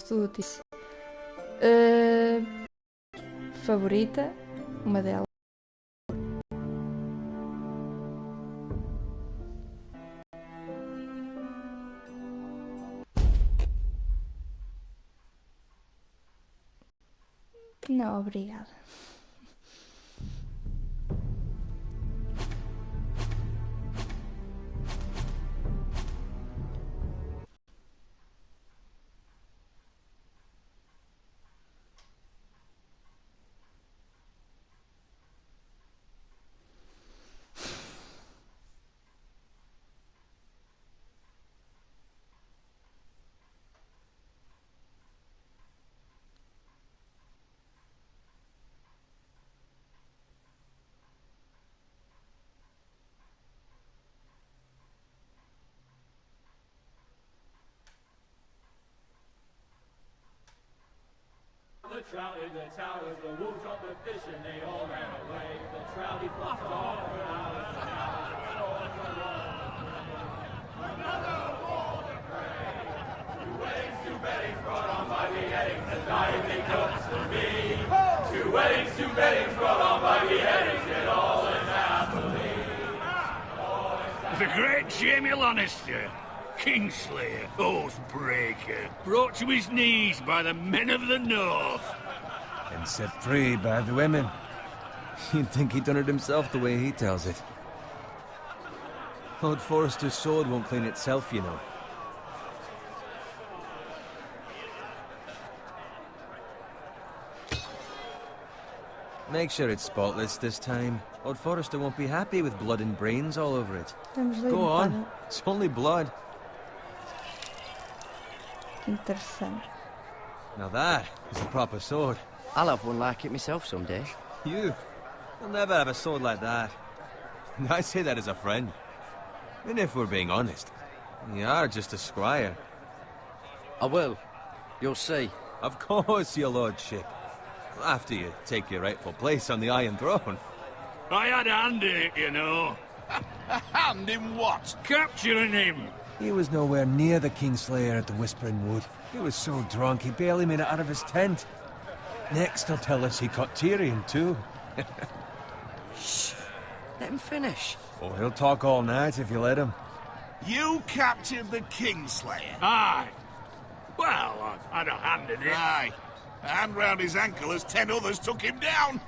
tu disse. Favorita, uma delas. Não, obrigada. The trout in the towers, the wolves dropped the fish and they all ran away. The trout he flopped off for hours and hours. Another war to pray. 2 weddings, 2 beddings brought on by beheadings. The dying make notes for me. 2 weddings, 2 beddings brought on by beheadings. Yet all is happily. The great Jamie Lannister, Kingslayer, Oathbreaker, brought to his knees by the men of the North. And set free by the women. You'd think he'd done it himself the way he tells it. Lord Forrester's sword won't clean itself, you know. Make sure it's spotless this time. Lord Forrester won't be happy with blood and brains all over it. Go on. It's only blood. Interessante. Now that is a proper sword. I'll have one like it myself someday. You'll never have a sword like that. And I say that as a friend. And if we're being honest, you are just a squire. I will. You'll see. Of course, your lordship. After you take your rightful place on the Iron Throne. I had a hand in it, you know. A hand in what? Capturing him. He was nowhere near the Kingslayer at the Whispering Wood. He was so drunk he barely made it out of his tent. Next he'll tell us he caught Tyrion too. Shh. Let him finish. Oh, he'll talk all night if you let him. You captured the Kingslayer? Aye. Well, I had a hand in it. Aye. A hand round his ankle as 10 others took him down.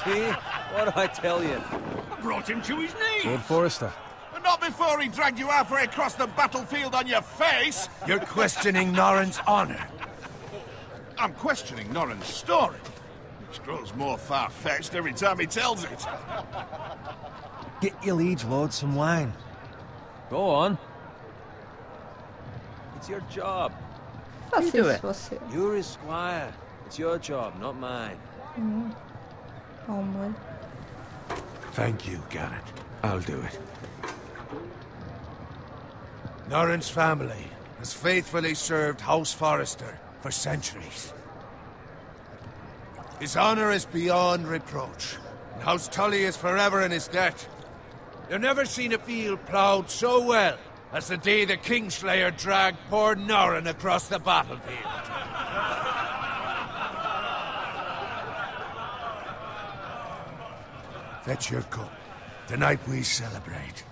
See? What do I tell you? I brought him to his knees. Lord Forrester. But not before he dragged you halfway across the battlefield on your face. You're questioning Norrin's honor. I'm questioning Norrin's story, which grows more far-fetched every time he tells it. Get your liege lord some wine. Go on. It's your job. Faça do isso it. você. You're his squire. It's your job, not mine. Oh, molho. Thank you, Garrett. I'll do it. Norrin's family has faithfully served House Forrester for centuries. His honor is beyond reproach, and House Tully is forever in his debt. You've never seen a field ploughed so well as the day the Kingslayer dragged poor Norrin across the battlefield. Fetch your cup. Tonight we celebrate.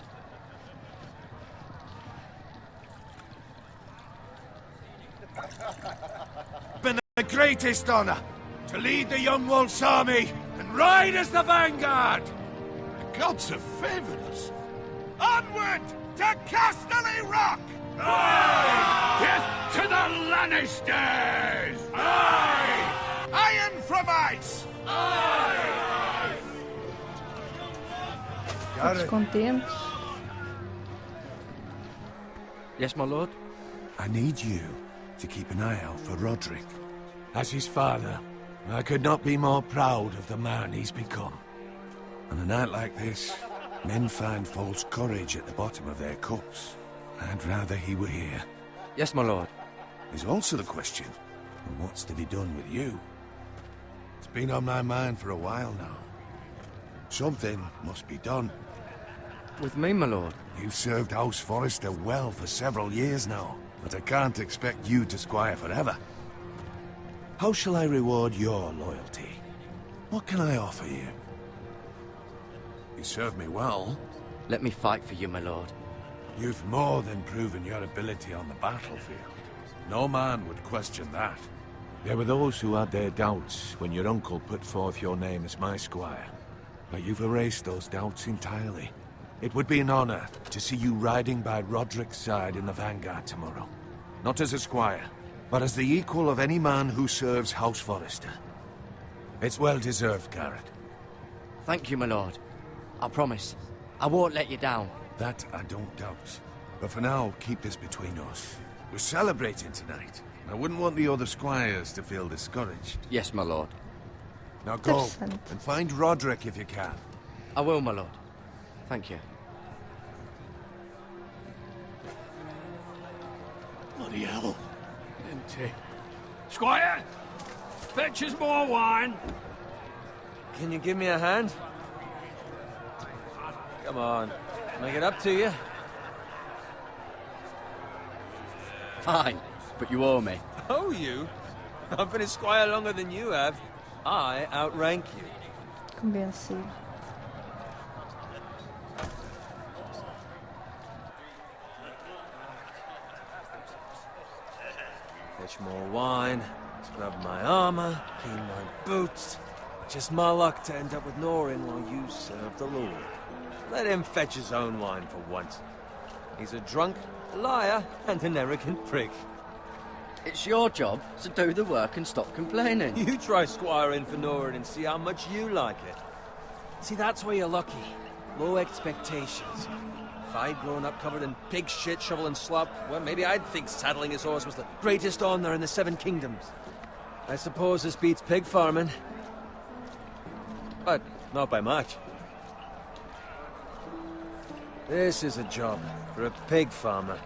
Been the greatest honor to lead the Young Wolf's army and ride as the vanguard. The gods have favored us. Onward to Casterly Rock! Aye! Death to the Lannisters! Aye! Iron from ice! Aye! Todos contentes. Yes, my lord? I need you to keep an eye out for Roderick. As his father, I could not be more proud of the man he's become. On a night like this, men find false courage at the bottom of their cups. I'd rather he were here. Yes, my lord. There's also the question of what's to be done with you. It's been on my mind for a while now. Something must be done. With me, my lord? You've served House Forrester well for several years now, but I can't expect you to squire forever. How shall I reward your loyalty? What can I offer you? You serve me well. Let me fight for you, my lord. You've more than proven your ability on the battlefield. No man would question that. There were those who had their doubts when your uncle put forth your name as my squire. But you've erased those doubts entirely. It would be an honor to see you riding by Roderick's side in the vanguard tomorrow. Not as a squire, but as the equal of any man who serves House Forrester. It's well deserved, Garrett. Thank you, my lord. I promise. I won't let you down. That I don't doubt. But for now, keep this between us. We're celebrating tonight. I wouldn't want the other squires to feel discouraged. Yes, my lord. Now go, Interessant. and find Roderick if you can. I will, my lord. Thank you. Bloody hell. Empty. Squire! Fetch us more wine. Can you give me a hand? Come on. Can I get up to you? Fine, but you owe me. Oh, you? I've been a squire longer than you have. I outrank you. Convencido. Fetch more wine, scrub my armor, clean my boots. Just my luck to end up with Norin while you serve the Lord. Let him fetch his own wine for once. He's a drunk, a liar, and an arrogant prick. It's your job to do the work and stop complaining. You try squiring for Norin and see how much you like it. See, that's where you're lucky. Low expectations. If I'd grown up covered in pig shit, shovel and slop, well, maybe I'd think saddling his horse was the greatest honor in the Seven Kingdoms. I suppose this beats pig farming. But not by much. This is a job for a pig farmer.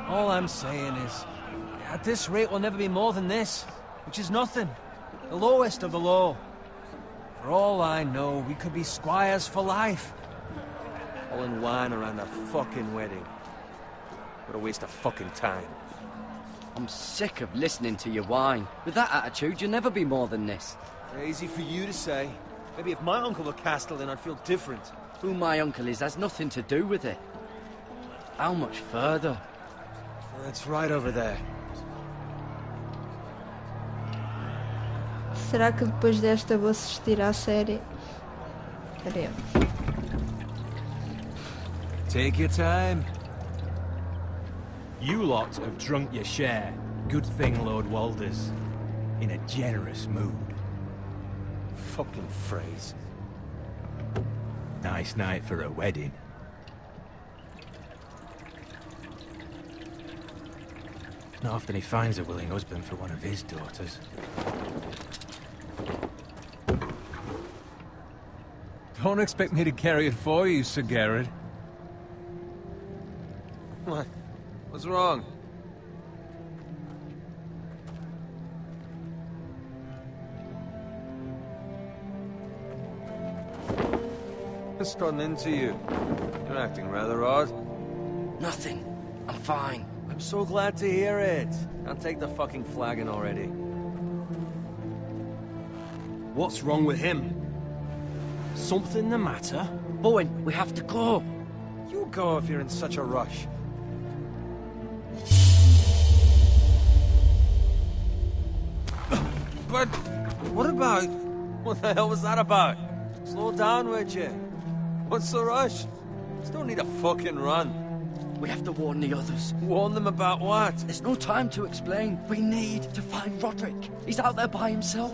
All I'm saying is, at this rate we'll never be more than this, which is nothing. The lowest of the low. For all I know, we could be squires for life. All in wine around a fucking wedding. What a waste of fucking time. I'm sick of listening to your whine. With that attitude, you'll never be more than this. Easy for you to say. Maybe if my uncle were Castellan, I'd feel different. Who my uncle is has nothing to do with it. How much further? It's right over there. Será que depois desta vou assistir à série? Veremos. Take your time. You lot have drunk your share. Good thing Lord Walder's in a generous mood. Fucking phrase. Nice night for a wedding. Not often he finds a willing husband for one of his daughters. Don't expect me to carry it for you, Sir Garrett. What? What's wrong? What's gotten into you? You're acting rather odd. Nothing. I'm fine. I'm so glad to hear it. I'll take the fucking flagon already. What's wrong with him? Something the matter? Bowen, we have to go. You go if you're in such a rush. But what about... What the hell was that about? Slow down, would you? What's the rush? Just don't need a fucking run. We have to warn the others. Warn them about what? There's no time to explain. We need to find Roderick. He's out there by himself.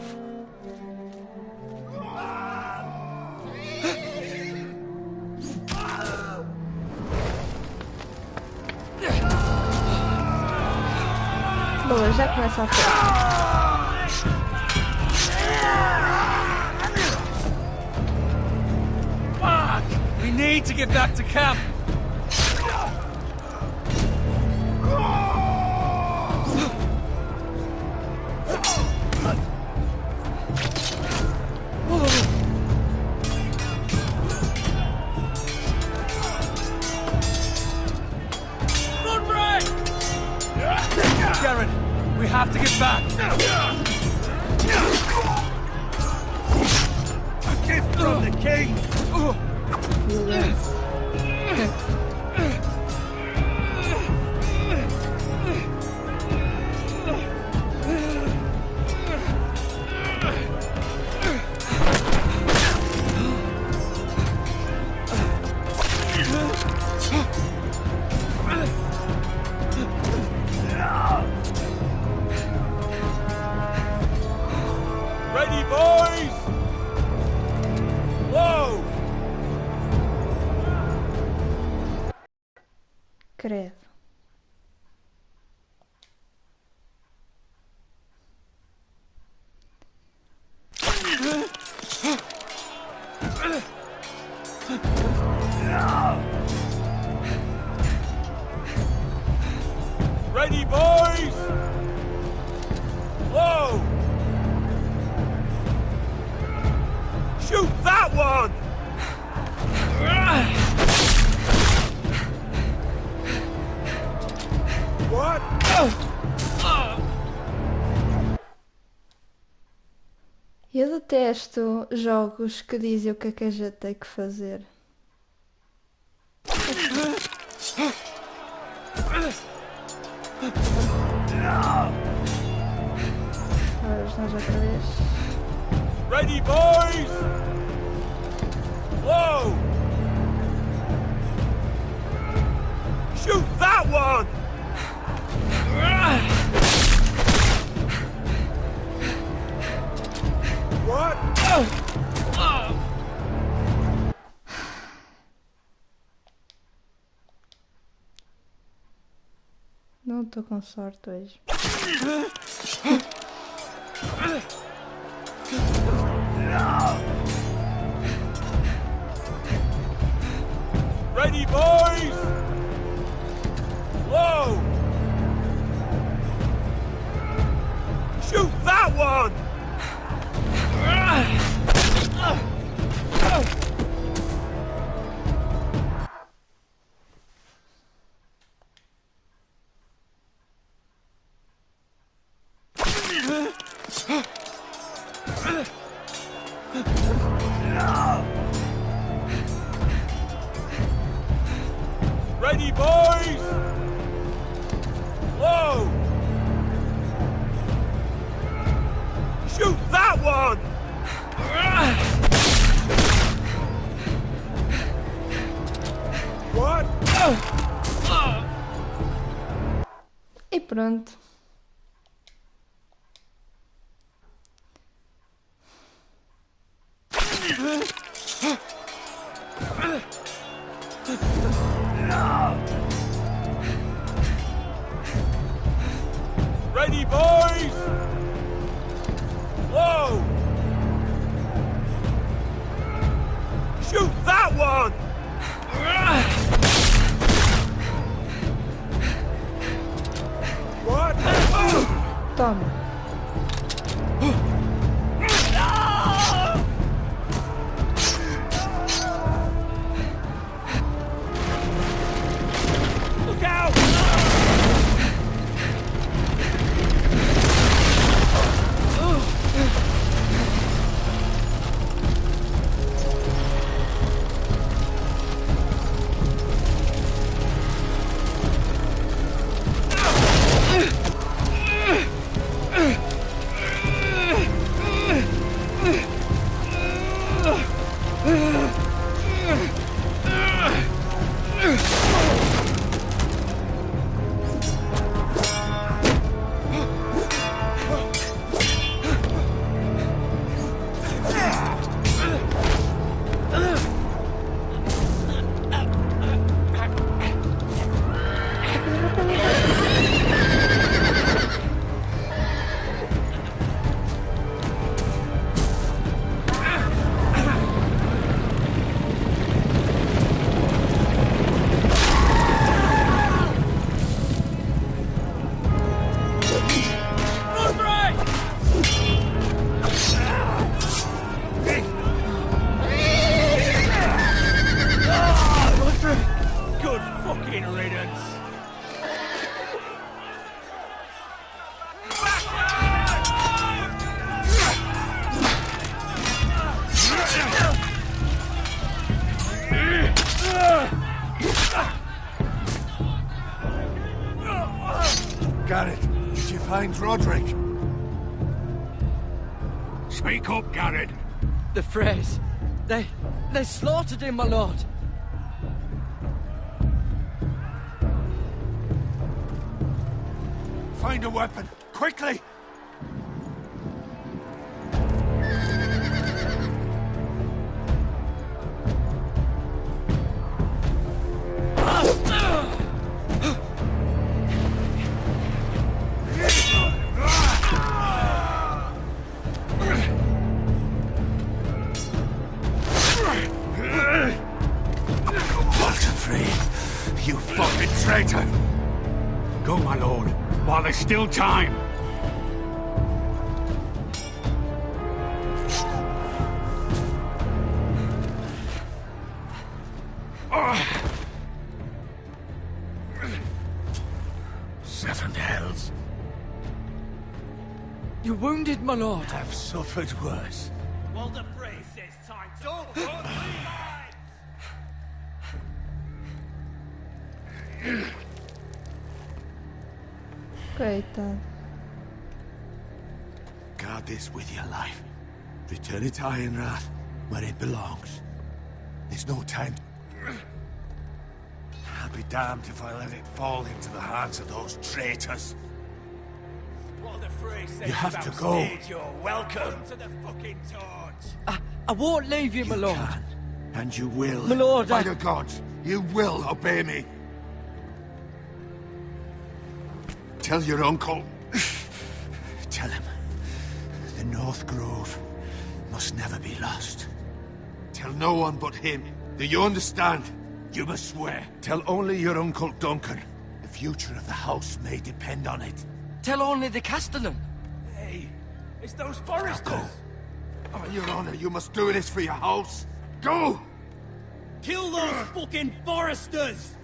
Boa, já começa a festa. We need to get back to camp. Garrett, We have to get back. A gift from the king. Ready, boys? Whoa! Credo. Ready, boys? Whoa! Shoot that one! What? Eu detesto jogos que dizem o que a gente tem que fazer. Agora nós outra vez. Ready, boys? Whoa! Shoot that one! What? Não estou com sorte hoje. Ready, boys? Whoa! Shoot that one! Ready, boys? Whoa! Shoot that one! What? E pronto. Ready, boys? Whoa! Shoot that one! What? Toma. Look out! Garrett, did you find Roderick? Speak up, Garrett. The Freys. They slaughtered him, my lord. Find a weapon, quickly! You fucking traitor! Go, my lord, while there's still time. Seven hells. You're wounded, my lord. I've suffered worse. Walder Frey says time to... Don't hurt me! Coitado. Guard this with your life. Return it to Ironrath, where it belongs. There's no time. I'll be damned if I let it fall into the hands of those traitors. Walder Frey says You have to go. You're welcome to the fucking torch. I won't leave you, my You lord. can, and you will. My lord, By I- the gods, you will obey me. Tell your uncle. Tell him. The North Grove must never be lost. Tell no one but him. Do you understand? You must swear. Tell only your Uncle Duncan. The future of the house may depend on it. Tell only the Castellan. Hey, it's those Now foresters. go. On your honor, you must do this for your house. Go! Kill those fucking foresters!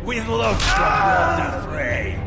With love from Walder Frey.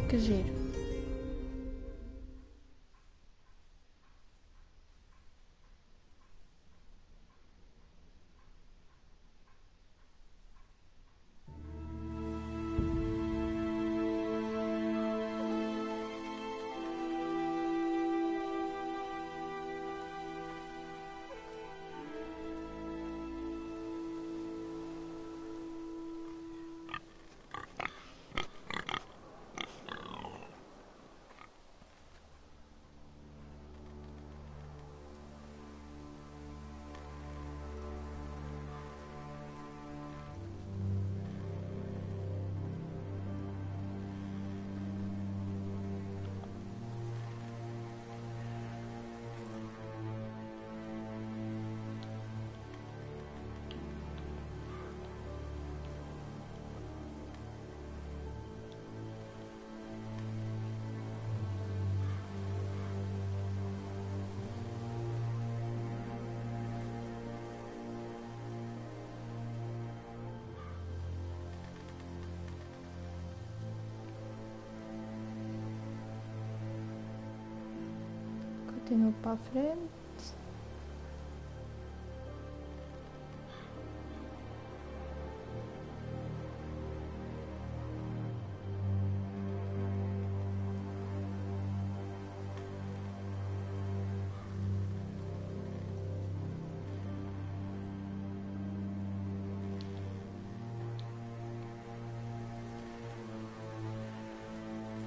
Que giro. Continuo para a frente.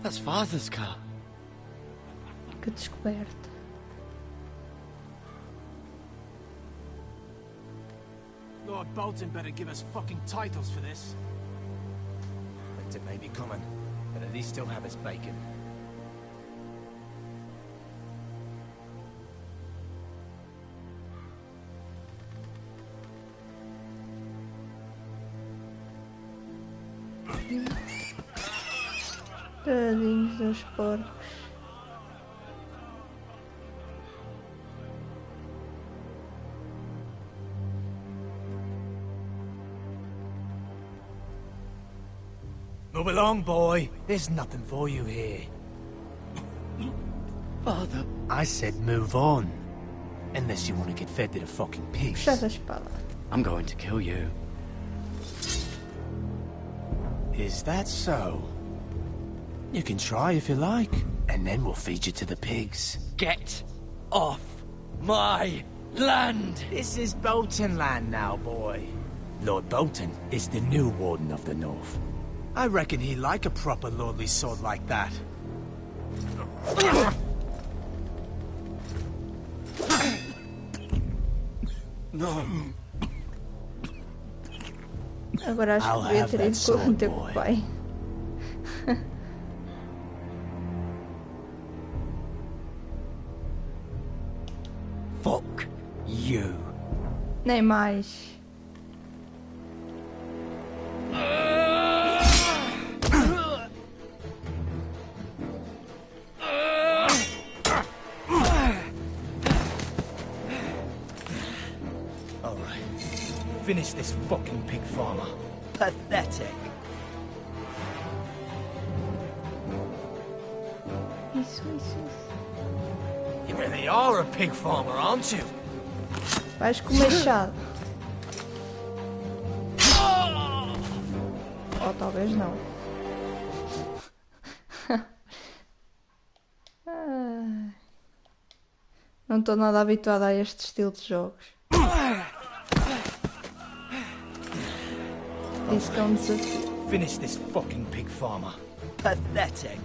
That's Father's car. Que descoberta. Lord Bolton better give us fucking titles for this. Winter may be coming, but at least he'll have his bacon. Tadinhos dos porcos. Move along, boy. There's nothing for you here. Father. I said move on. Unless you want to get fed to the fucking pigs. Puxa a espada. I'm going to kill you. Is that so? You can try if you like, and then we'll feed you to the pigs. Get off my land! This is Bolton land now, boy. Lord Bolton is the new Warden of the North. I reckon he'd like a proper lordly sword like that. No. Agora acho que devia ter ido com o teu pai. Fuck you. Nem mais. Finish this fucking pig farmer. Pathetic. Isso. You really are a pig farmer, aren't you? Vais com o machado. Ou talvez não. Não estou nada habituada a este estilo de jogos. Isso que é um desafio. Finish this fucking pig farmer. Pathetic.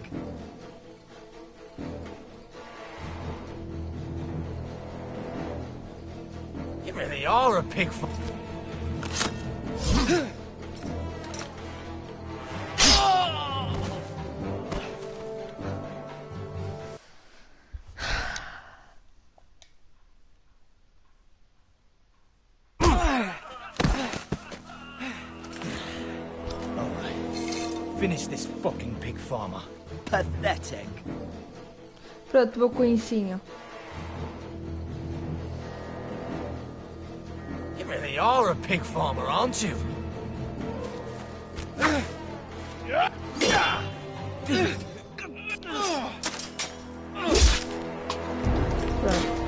You really are a pig farmer. Finish this fucking pig farmer. Pathetic. Pronto, vou com o ensino. You really are a pig farmer, aren't you? Pronto.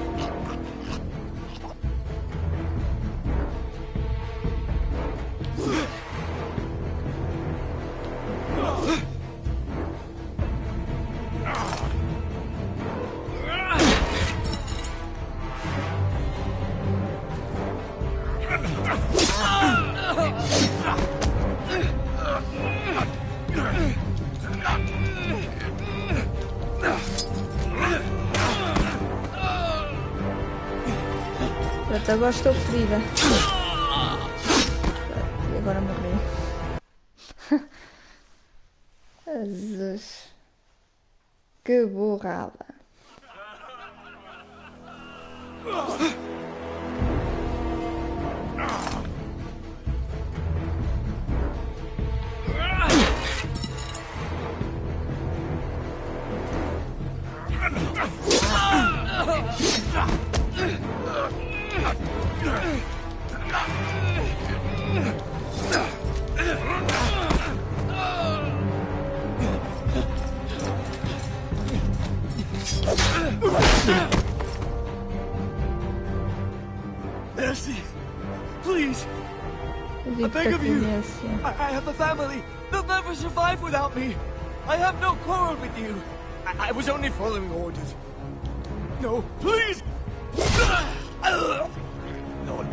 Pronto, agora estou ferida. E agora morri. Jesus. Que burrada. Mercy, please. I beg of you. I have a family. They'll never survive without me. I have no quarrel with you. I was only following orders. No, please.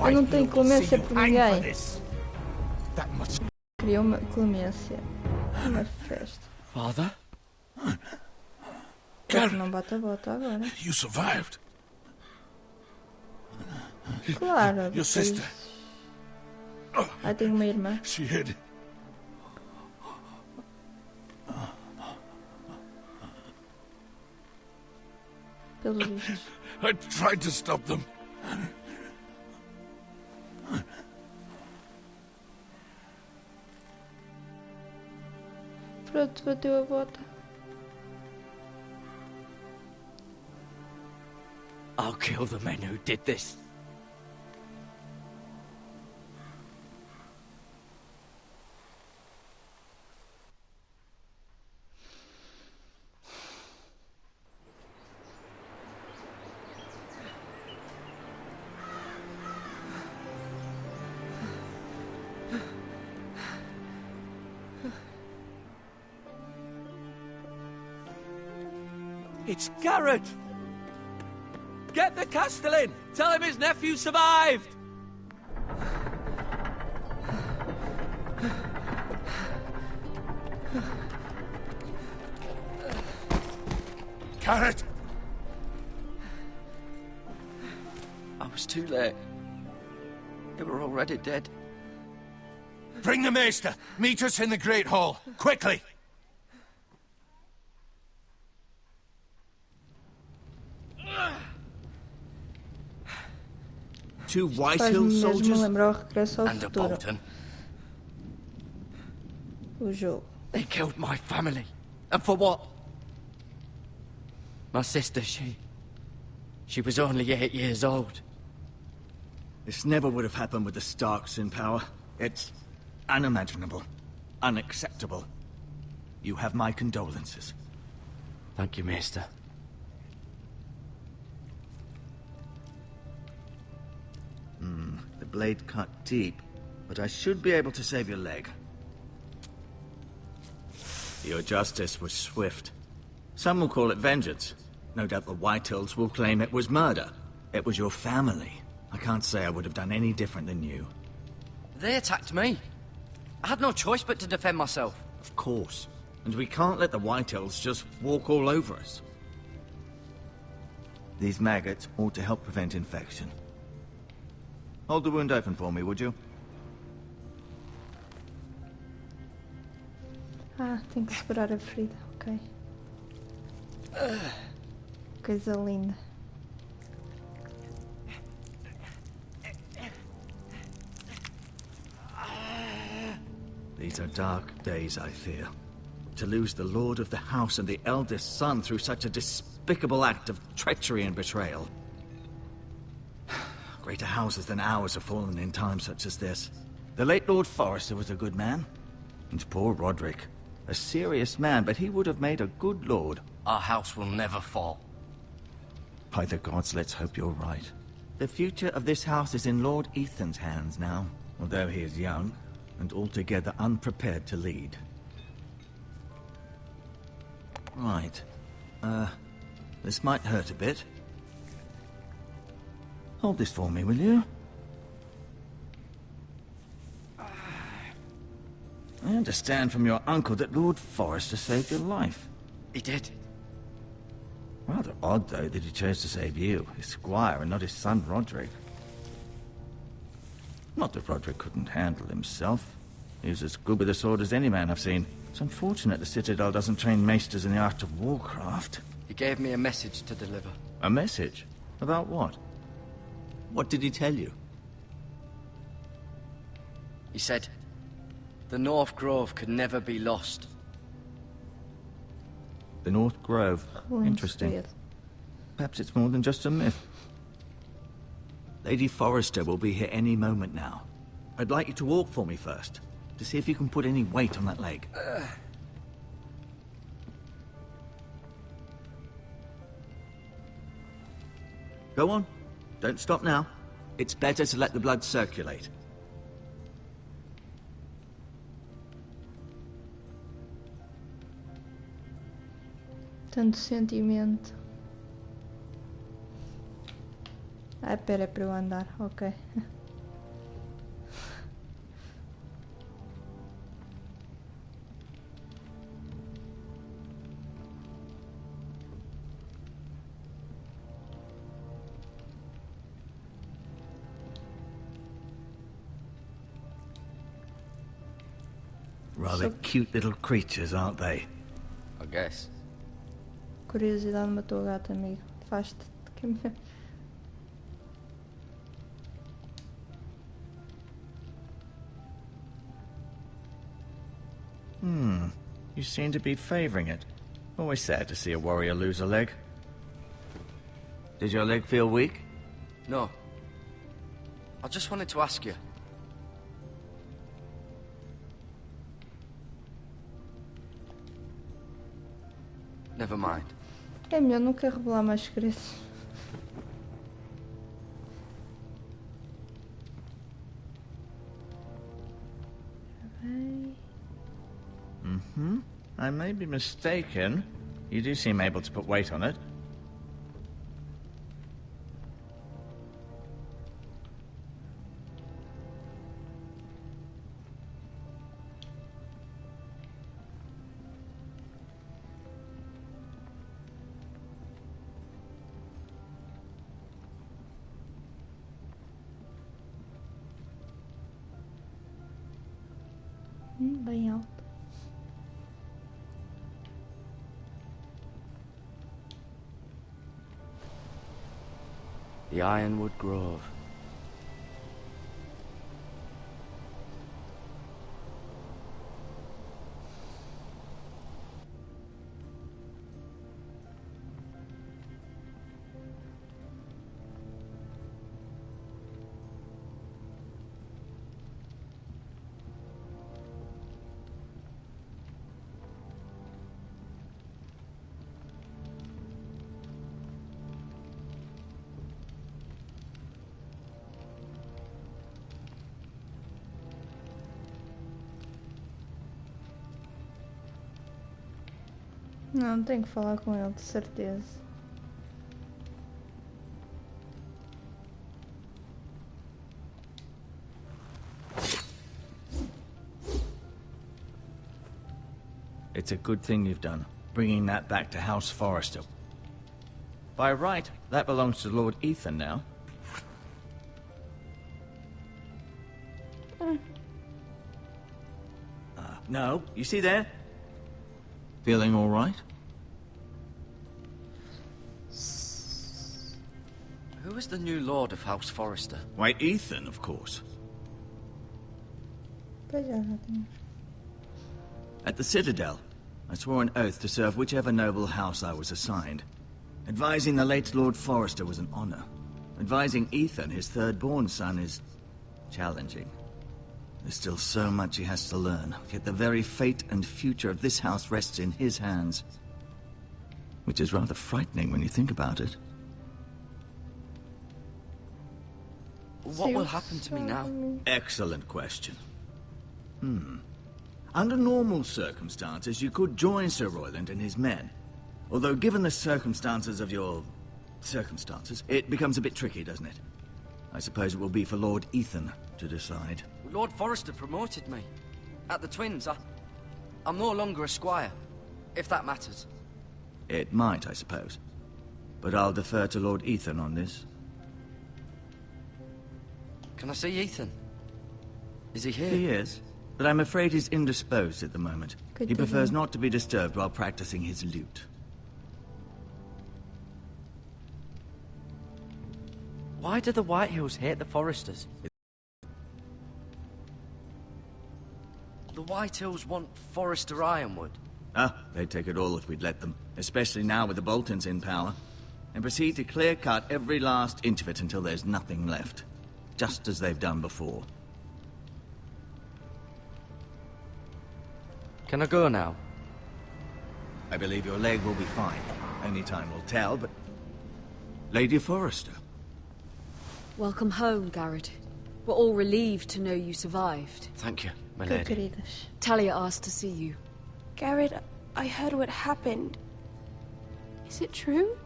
Eu não tenho clemência por ninguém. That much. Queria uma clemência. Uma festa. Father? Espero que não bata a bota agora. You survived. Claro, Your depois... sister. Ah, tenho uma irmã. She hid. Pelos vistos. I tried to stop them. Pronto, bateu a bota. I'll kill the men who did this. It's Garrett! Get the Castellan! Tell him his nephew survived! Garrett! I was too late. They were already dead. Bring the Maester! Meet us in the Great Hall! Quickly! Two White Faz-me Hill mesmo soldiers? lembrar o Regresso ao And a Futuro. Bolton. O jogo. They killed my family. And for what? My sister, she was only 8 years old. This never would have happened with the Starks in power. It's unimaginable. Unacceptable. You have my condolences. Thank you, Maester. The blade cut deep, but I should be able to save your leg. Your justice was swift. Some will call it vengeance. No doubt the Whitehills will claim it was murder. It was your family. I can't say I would have done any different than you. They attacked me. I had no choice but to defend myself. Of course. And we can't let the Whitehills just walk all over us. These maggots ought to help prevent infection. Hold the wound open for me, would you? Ah, tem que segurar a ferida, ok. Coisa linda. These are dark days, I fear. To lose the lord of the house and the eldest son through such a despicable act of treachery and betrayal. Greater houses than ours have fallen in times such as this. The late Lord Forrester was a good man. And poor Roderick. A serious man, but he would have made a good lord. Our house will never fall. By the gods, let's hope you're right. The future of this house is in Lord Ethan's hands now, although he is young and altogether unprepared to lead. Right. This might hurt a bit. Hold this for me, will you? I understand from your uncle that Lord Forrester saved your life. He did. Rather odd, though, that he chose to save you, his squire, and not his son Roderick. Not that Roderick couldn't handle himself. He was as good with a sword as any man I've seen. It's unfortunate the Citadel doesn't train maesters in the art of warcraft. He gave me a message to deliver. A message? About what? What did he tell you? He said, the North Grove could never be lost. The North Grove. Interesting. Segredo. Perhaps it's more than just a myth. Lady Forrester will be here any moment now. I'd like you to walk for me first, to see if you can put any weight on that leg. Go on. Don't stop now. It's better to let the blood circulate. Tanto sentimento. Ah, pera, é para eu andar, ok. Rather Só cute little creatures, aren't they? I guess. curiosidade matou o gato, amigo. Faz-te de caminhão. You seem to be favoring it. Always sad to see a warrior lose a leg. Did your leg feel weak? No. I just wanted to ask you. Never mind. É melhor nunca revelar mais segredos. Bem. I may be mistaken. You do seem able to put weight on it. Bem alto. The Ironwood Grove. Não, tenho que falar com ele, de certeza. It's a good thing you've done, bringing that back to House Forrester. By right, that belongs to Lord Ethan now. No, you see there? Feeling all right? Who is the new Lord of House Forrester? Why, Ethan, of course. Pois já tínhamos. At the Citadel, I swore an oath to serve whichever noble house I was assigned. Advising the late Lord Forrester was an honor. Advising Ethan, his third-born son, is challenging. There's still so much he has to learn, yet the very fate and future of this house rests in his hands. Which is rather frightening when you think about it. What will happen to me now? Excellent question. Under normal circumstances, you could join Sir Royland and his men. Although given the circumstances of your circumstances, it becomes a bit tricky, doesn't it? I suppose it will be for Lord Ethan to decide. Lord Forrester promoted me. At the Twins, I'm no longer a squire, if that matters. It might, I suppose. But I'll defer to Lord Ethan on this. Can I see Ethan? Is he here? He is, but I'm afraid he's indisposed at the moment. Good He to prefers know. not to be disturbed while practicing his lute. Why do the Whitehills hate the Forresters? The Whitehills want Forrester Ironwood. Ah, they'd take it all if we'd let them, especially now with the Boltons in power, and proceed to clear-cut every last inch of it until there's nothing left, just as they've done before. Can I go now? I believe your leg will be fine. Only time will tell, but... Lady Forrester. Welcome home, Garrett. We're all relieved to know you survived. Thank you, my Que lady. queridas. Talia asked to see you. Garrett, I heard what happened. Is it true?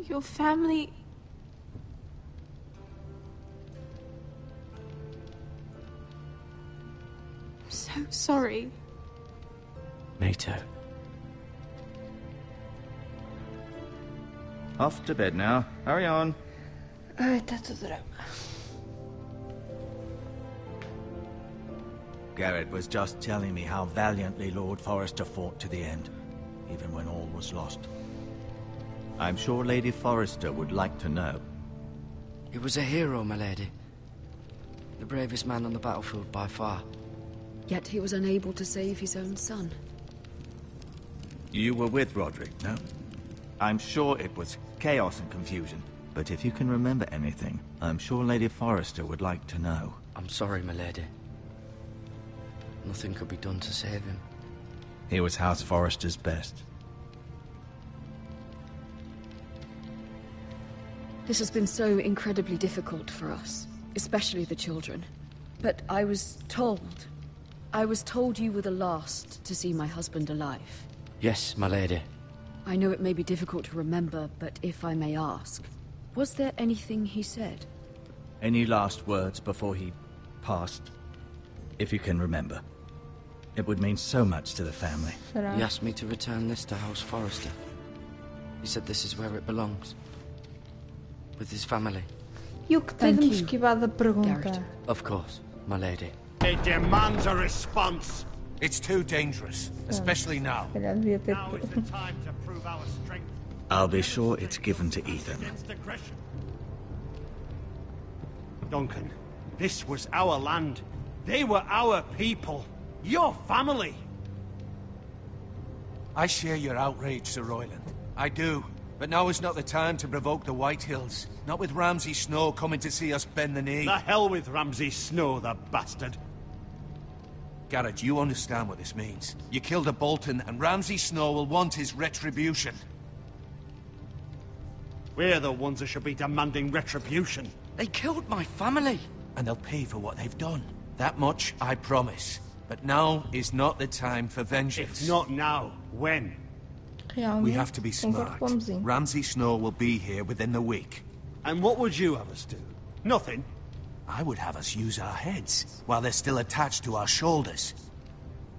Your family... I'm so sorry. Me too. Off to bed now. Hurry on. Ai, está tudo drama. Garrett was just telling me how valiantly Lord Forrester fought to the end, even when all was lost. I'm sure Lady Forrester would like to know. He was a hero, my lady. The bravest man on the battlefield by far. Yet he was unable to save his own son. You were with Roderick, no? I'm sure it was chaos and confusion, but if you can remember anything, I'm sure Lady Forrester would like to know. I'm sorry, my lady. Nothing could be done to save him. He was House Forrester's best. This has been so incredibly difficult for us, especially the children. But I was told you were the last to see my husband alive. Yes, my lady. I know it may be difficult to remember, but if I may ask, was there anything he said? Any last words before he passed? If you can remember. It would mean so much to the family. He asked me to return this to House Forrester. He said this is where it belongs. With his family. E o que ter-me esquivado a pergunta? Garrett. Of course, my lady. It demands a response. It's too dangerous, especially now. Se calhar devia ter Now is the time to prove our strength I'll be sure it's given to Ethan. against aggression. Duncan, this was our land. They were our people. Your family. I share your outrage, Sir Royland. I do. But now is not the time to provoke the White Hills. Not with Ramsay Snow coming to see us bend the knee. The hell with Ramsay Snow, the bastard. Garrett, you understand what this means. You killed a Bolton, and Ramsay Snow will want his retribution. We're the ones that should be demanding retribution. They killed my family. And they'll pay for what they've done. That much, I promise. But now is not the time for vengeance. If not now, when? realmente. We have to be Concordo smart. com o Mozinho. Ramsay Snow will be here within the week. And what would you have us do? Nothing. I would have us use our heads, while they're still attached to our shoulders.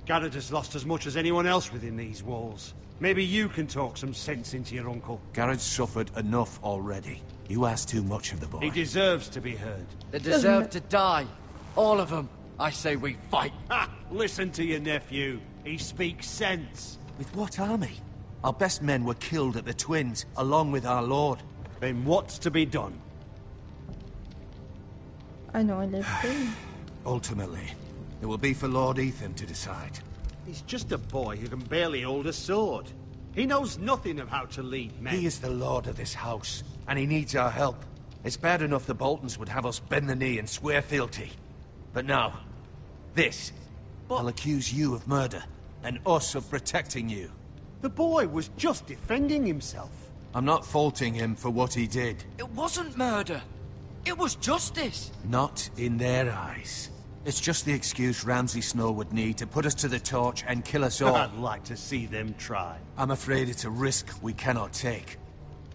Garrett has lost as much as anyone else within these walls. Maybe you can talk some sense into your uncle. Garrett's suffered enough already. You ask too much of the boy. He deserves to be heard. They deserve to die. All of them. I say we fight. Ha! Listen to your nephew. He speaks sense. With what army? Our best men were killed at the Twins, along with our lord. Then what's to be done? Ai não, olha bem. Ultimately, it will be for Lord Ethan to decide. He's just a boy who can barely hold a sword. He knows nothing of how to lead men. He is the lord of this house, and he needs our help. It's bad enough the Boltons would have us bend the knee and swear fealty. But now, this. I'll accuse you of murder, and us of protecting you. The boy was just defending himself. I'm not faulting him for what he did. It wasn't murder. It was justice. Not in their eyes. It's just the excuse Ramsay Snow would need to put us to the torch and kill us all. I'd like to see them try. I'm afraid it's a risk we cannot take,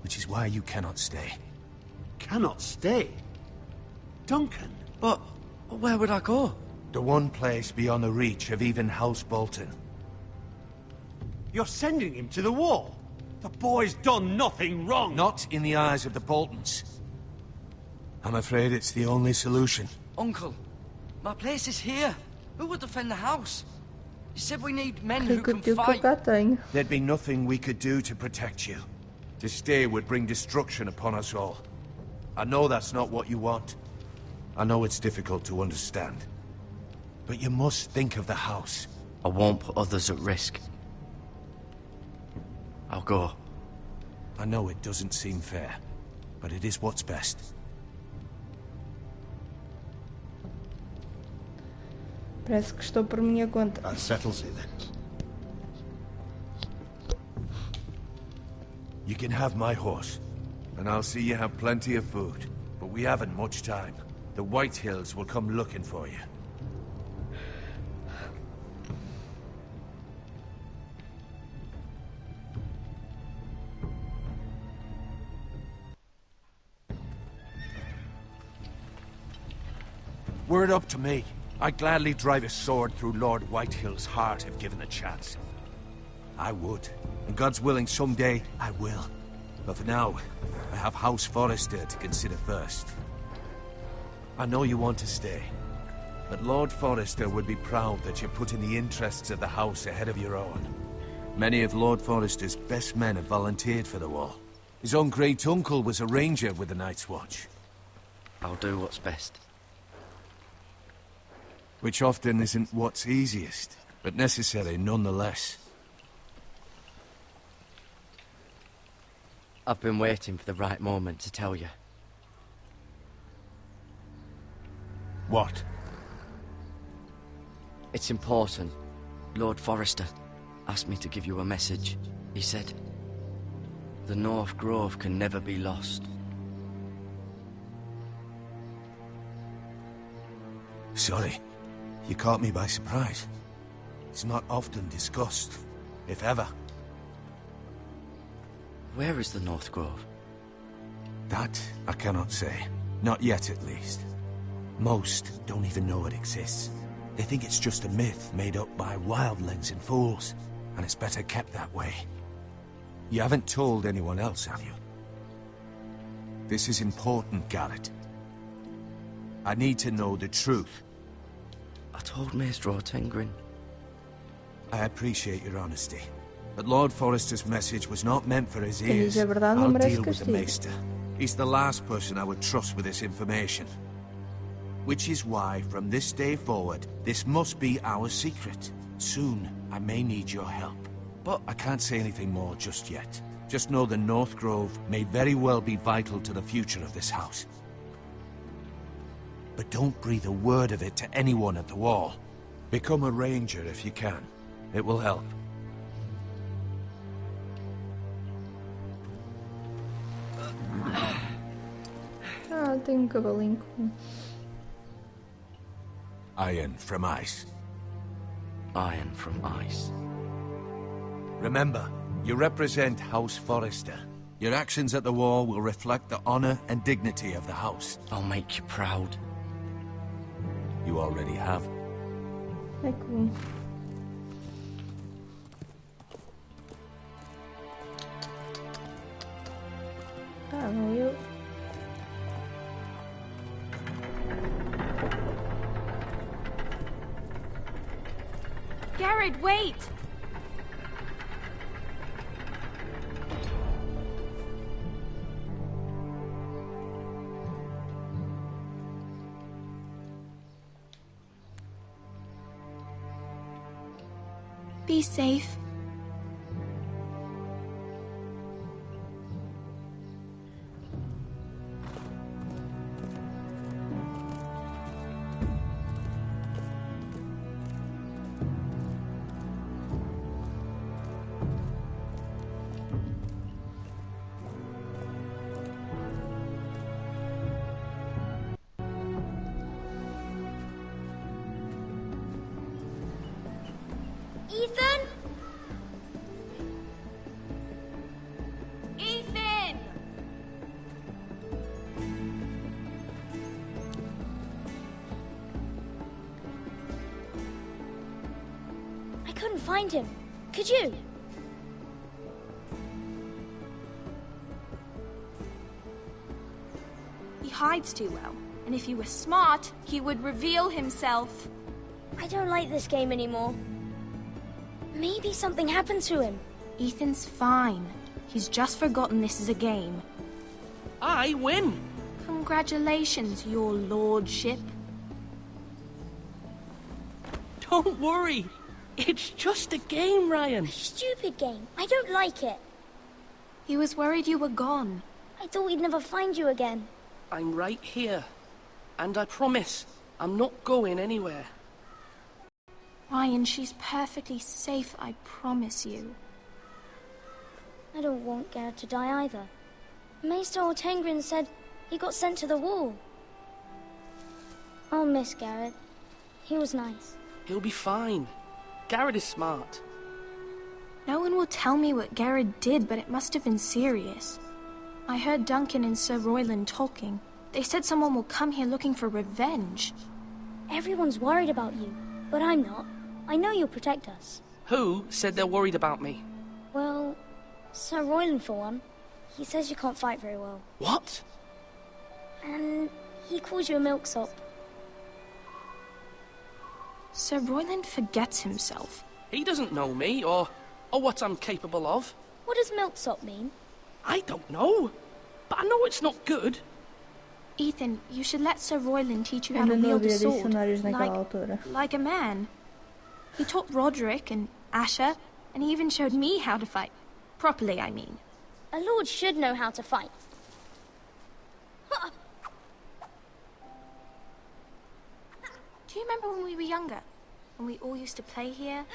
which is why you cannot stay. Cannot stay? Duncan? But where would I go? The one place beyond the reach of even House Bolton. You're sending him to the wall? The boy's done nothing wrong. Not in the eyes of the Boltons. I'm afraid it's the only solution. Uncle, my place is here. Who would defend the house? You said we need men who can Repetiu o que eu fight. cá tenho. There'd be nothing we could do to protect you. To stay would bring destruction upon us all. I know that's not what you want. I know it's difficult to understand. But you must think of the house. I won't put others at risk. I'll go. I know it doesn't seem fair, but it is what's best. Parece que estou por minha conta. That settles it then. You can have my horse, and I'll see you have plenty of food. But we haven't much time. The White Hills will come looking for you. Were it up to me, I'd gladly drive a sword through Lord Whitehill's heart if given the chance. I would. And God's willing, someday I will. But for now, I have House Forrester to consider first. I know you want to stay, but Lord Forrester would be proud that you're putting the interests of the house ahead of your own. Many of Lord Forrester's best men have volunteered for the war. His own great-uncle was a ranger with the Night's Watch. I'll do what's best. Which often isn't what's easiest, but necessary nonetheless. I've been waiting for the right moment to tell you. What? It's important. Lord Forrester asked me to give you a message. He said, the North Grove can never be lost. Sorry. You caught me by surprise. It's not often discussed, if ever. Where is the North Grove? That I cannot say. Not yet, at least. Most don't even know it exists. They think it's just a myth made up by wildlings and fools, and it's better kept that way. You haven't told anyone else, have you? This is important, Garrett. I need to know the truth. I told Maester Ortengrin. I appreciate your honesty, but Lord Forrester's message was not meant for his Quem ears. diz a verdade não I'll merece deal with the castigo. Maester. He's the last person I would trust with this information. Which is why, from this day forward, this must be our secret. Soon, I may need your help. But I can't say anything more just yet. Just know the North Grove may very well be vital to the future of this house. But don't breathe a word of it to anyone at the wall. Become a ranger if you can. It will help. Ah, tem um cavalinho com... Iron from ice. Iron from ice. Remember, you represent House Forrester. Your actions at the war will reflect the honor and dignity of the house. I'll make you proud. You already have. É cool. Ah, não, eu... Garrett, wait! Be safe. Ethan? Ethan! I couldn't find him. Could you? He hides too well, and if he were smart, he would reveal himself. I don't like this game anymore. Maybe something happened to him. Ethan's fine. He's just forgotten this is a game. I win! Congratulations, your lordship. Don't worry. It's just a game, Ryan. Stupid game. I don't like it. He was worried you were gone. I thought we'd never find you again. I'm right here. And I promise, I'm not going anywhere. Ryan, she's perfectly safe, I promise you. I don't want Garrett to die either. Maester Ortengrin said he got sent to the wall. I'll miss Garrett. He was nice. He'll be fine. Garrett is smart. No one will tell me what Garrett did, but it must have been serious. I heard Duncan and Sir Royland talking. They said someone will come here looking for revenge. Everyone's worried about you, but I'm not. I know you'll protect us. Who said they're worried about me? Well, Sir Royland for one. He says you can't fight very well. What? And he calls you a milksop. Sir Royland forgets himself. He doesn't know me, or what I'm capable of. What does milksop mean? I don't know, but I know it's not good. Ethan, you should let Sir Royland teach you how to Ainda não wield a havia sword. dicionários naquela altura. Like a man. He taught Roderick and Asher, and he even showed me how to fight. Properly, I mean. A lord should know how to fight. Do you remember when we were younger? When we all used to play here?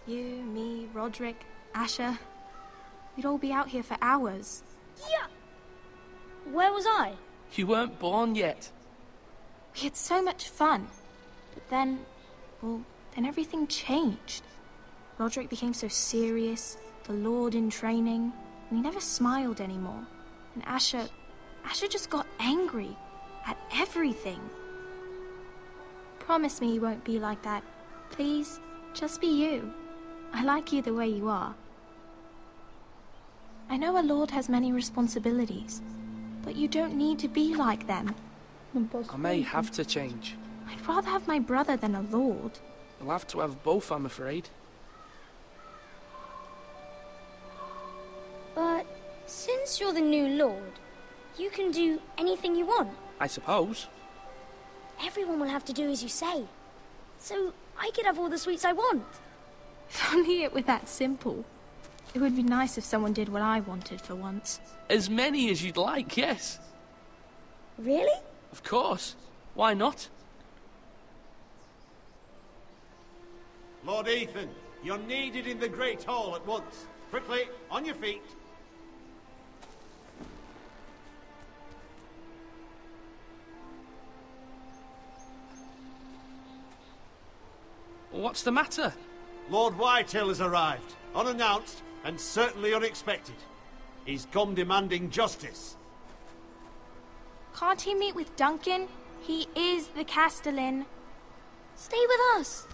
You, me, Roderick, Asher. We'd all be out here for hours. Yeah. Where was I? You weren't born yet. We had so much fun. But then, well, then everything changed. Roderick became so serious, the Lord in training, and he never smiled anymore. And Asher just got angry at everything. Promise me you won't be like that. Please, just be you. I like you the way you are. I know a lord has many responsibilities, but you don't need to be like them. I may have to change. I'd rather have my brother than a lord. I'll have to have both, I'm afraid. But since you're the new lord, you can do anything you want. I suppose. Everyone will have to do as you say. So I could have all the sweets I want. If only it were that simple. It would be nice if someone did what I wanted for once. As many as you'd like, yes. Really? Of course. Why not? Lord Ethan, you're needed in the Great Hall at once. Quickly, on your feet. What's the matter? Lord Whitehill has arrived, unannounced and certainly unexpected. He's come demanding justice. Can't he meet with Duncan? He is the Castellan. Stay with us.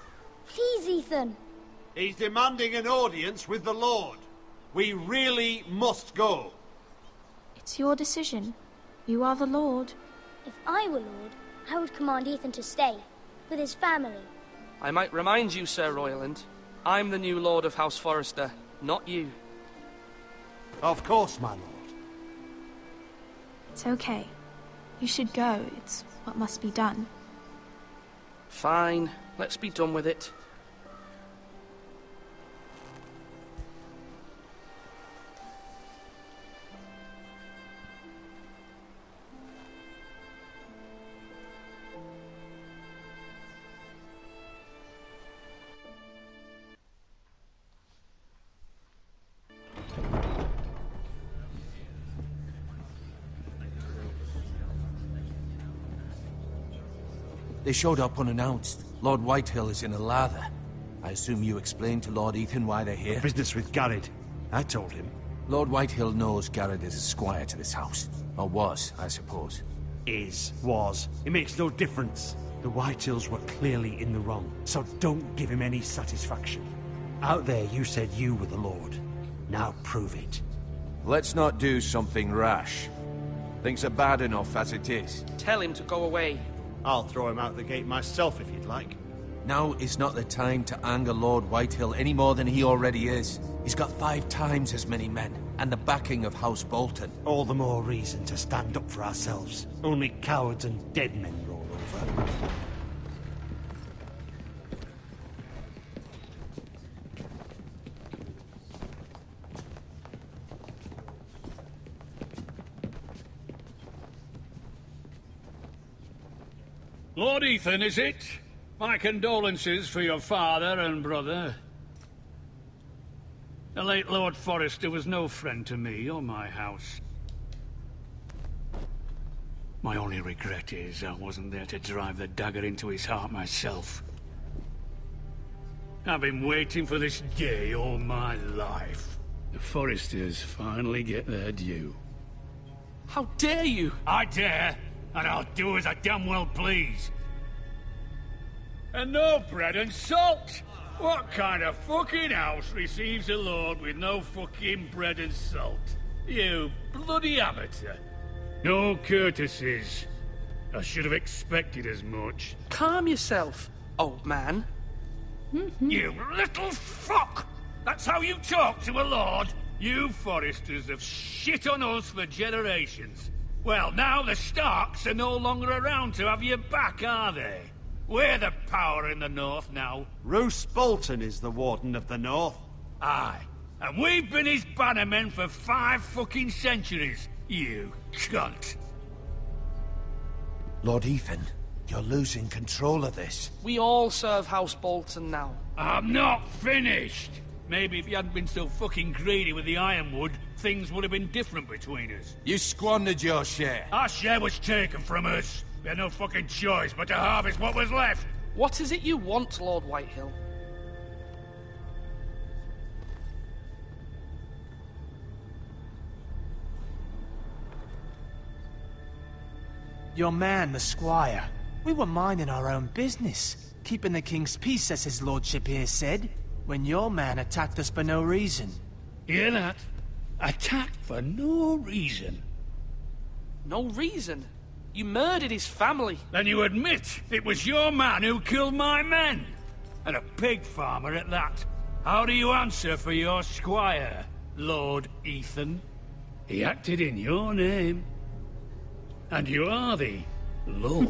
Please, Ethan. He's demanding an audience with the Lord. We really must go. It's your decision. You are the Lord. If I were Lord, I would command Ethan to stay, with his family. I might remind you, Sir Royland, I'm the new Lord of House Forrester, not you. Of course, my lord. It's okay. You should go. It's what must be done. Fine. Let's be done with it. They showed up unannounced. Lord Whitehill is in a lather. I assume you explained to Lord Ethan why they're here? Business with Garrett. I told him. Lord Whitehill knows Garrett is a squire to this house. Or was, I suppose. Was. It makes no difference. The Whitehills were clearly in the wrong, so don't give him any satisfaction. Out there you said you were the Lord. Now prove it. Let's not do something rash. Things are bad enough as it is. Tell him to go away. I'll throw him out the gate myself if you'd like. Now is not the time to anger Lord Whitehill any more than he already is. He's got 5 times as many men, and the backing of House Bolton. All the more reason to stand up for ourselves. Only cowards and dead men roll over. Lord Ethan, is it? My condolences for your father and brother. The late Lord Forrester was no friend to me or my house. My only regret is I wasn't there to drive the dagger into his heart myself. I've been waiting for this day all my life. The Forresters finally get their due. How dare you? I dare, and I'll do as I damn well please. And no bread and salt! What kind of fucking house receives a lord with no fucking bread and salt? You bloody amateur. No courtesies. I should have expected as much. Calm yourself, old man. You little fuck! That's how you talk to a lord? You Foresters have shit on us for generations. Well, now the Starks are no longer around to have your back, are they? We're the power in the north now. Roose Bolton is the Warden of the North. Aye. And we've been his bannermen for 5 fucking centuries, you cunt. Lord Ethan, you're losing control of this. We all serve House Bolton now. I'm not finished! Maybe if you hadn't been so fucking greedy with the ironwood, things would have been different between us. You squandered your share. Our share was taken from us. We had no fucking choice but to harvest what was left. What is it you want, Lord Whitehill? Your man, the squire. We were minding our own business, keeping the king's peace, as his lordship here said, when your man attacked us for no reason. Hear that? Attacked for no reason. No reason? You murdered his family. Then you admit it was your man who killed my men. And a pig farmer at that. How do you answer for your squire, Lord Ethan? He acted in your name. And you are the lord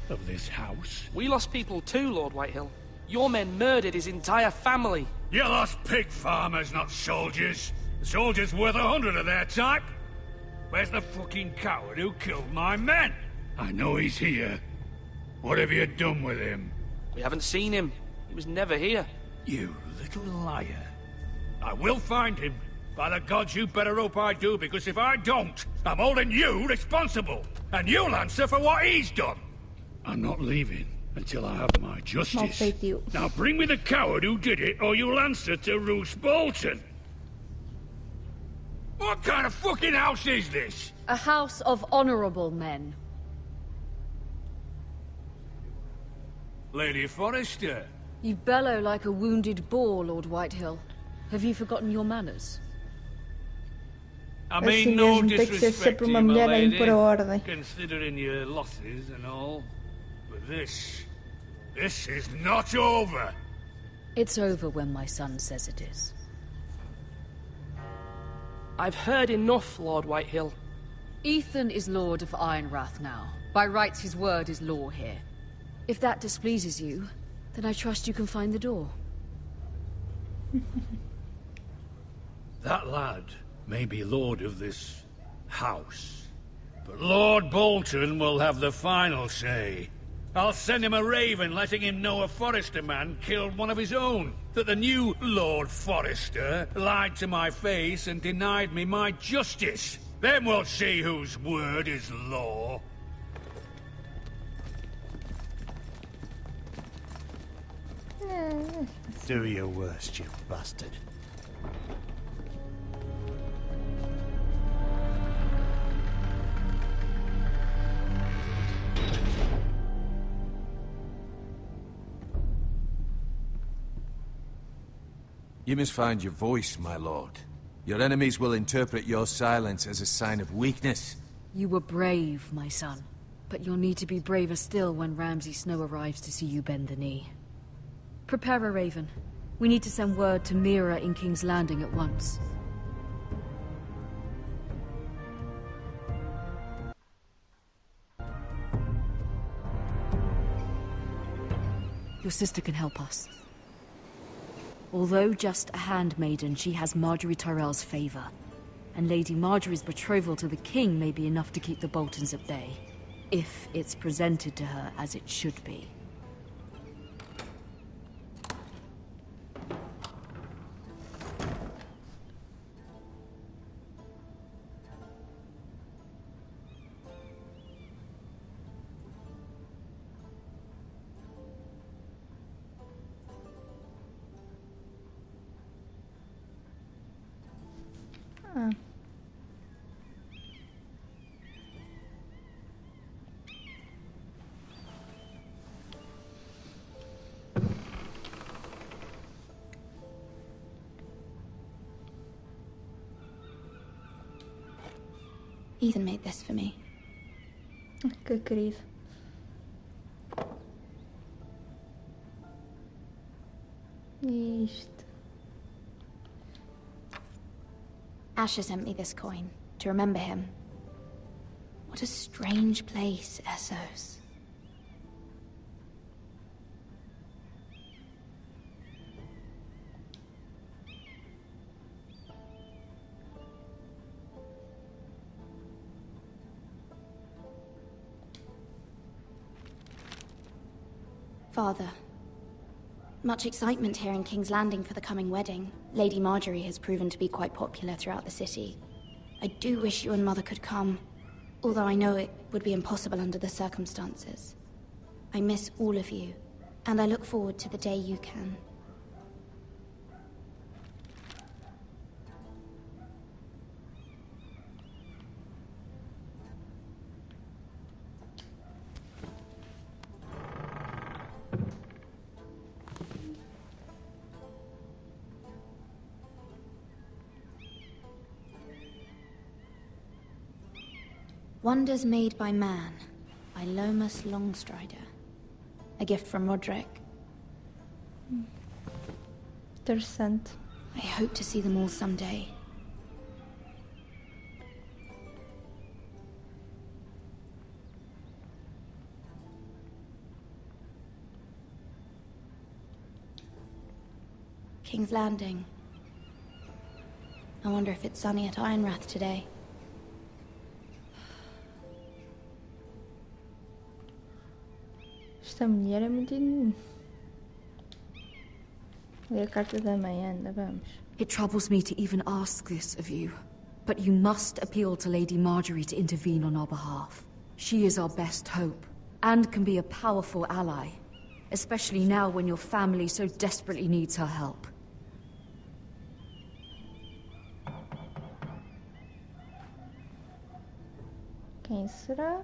of this house. We lost people too, Lord Whitehill. Your men murdered his entire family. You lost pig farmers, not soldiers. The soldiers worth 100 of their type. Where's the fucking coward who killed my men? I know he's here. What have you done with him? We haven't seen him. He was never here. You little liar. I will find him. By the gods, you better hope I do, because if I don't, I'm holding you responsible. And you'll answer for what he's done. I'm not leaving until I have my justice. Now bring me the coward who did it, or you'll answer to Roose Bolton. What kind of fucking house is this? A house of honorable men. Lady Forrester. You bellow like a wounded boar, Lord Whitehill. Have you forgotten your manners? I Assim mean no mesmo, tem que ser disrespect sempre to uma you, my mulher a lady, impor a ordem. considering your losses and all. But this is not over. It's over when my son says it is. I've heard enough, Lord Whitehill. Ethan is Lord of Ironrath now. By rights, his word is law here. If that displeases you, then I trust you can find the door. That lad may be lord of this house, but Lord Bolton will have the final say. I'll send him a raven letting him know a Forrester man killed one of his own, that the new Lord Forrester lied to my face and denied me my justice. Then we'll see whose word is law. Do your worst, you bastard. You must find your voice, my lord. Your enemies will interpret your silence as a sign of weakness. You were brave, my son. But you'll need to be braver still when Ramsay Snow arrives to see you bend the knee. Prepare a raven. We need to send word to Mira in King's Landing at once. Your sister can help us. Although just a handmaiden, she has Marjorie Tyrell's favor. And Lady Marjorie's betrothal to the king may be enough to keep the Boltons at bay. If it's presented to her as it should be. Ah. Ethan made this for me. Que querido. Isto. Asher sent me this coin to remember him. What a strange place, Essos. Father, much excitement here in King's Landing for the coming wedding. Lady Marjorie has proven to be quite popular throughout the city. I do wish you and Mother could come, although I know it would be impossible under the circumstances. I miss all of you, and I look forward to the day you can. Wonders Made by Man, by Lomas Longstrider. A gift from Roderick. Interessante. I hope to see them all someday. King's Landing. I wonder if it's sunny at Ironrath today. Esta mulher é muito. Lê a carta da mãe, anda, vamos. It troubles me to even ask this of you, but you must appeal to Lady Marjorie to intervene on our behalf. She is our best hope, and can be a powerful ally, especially now when your family so desperately needs her help. Quem será?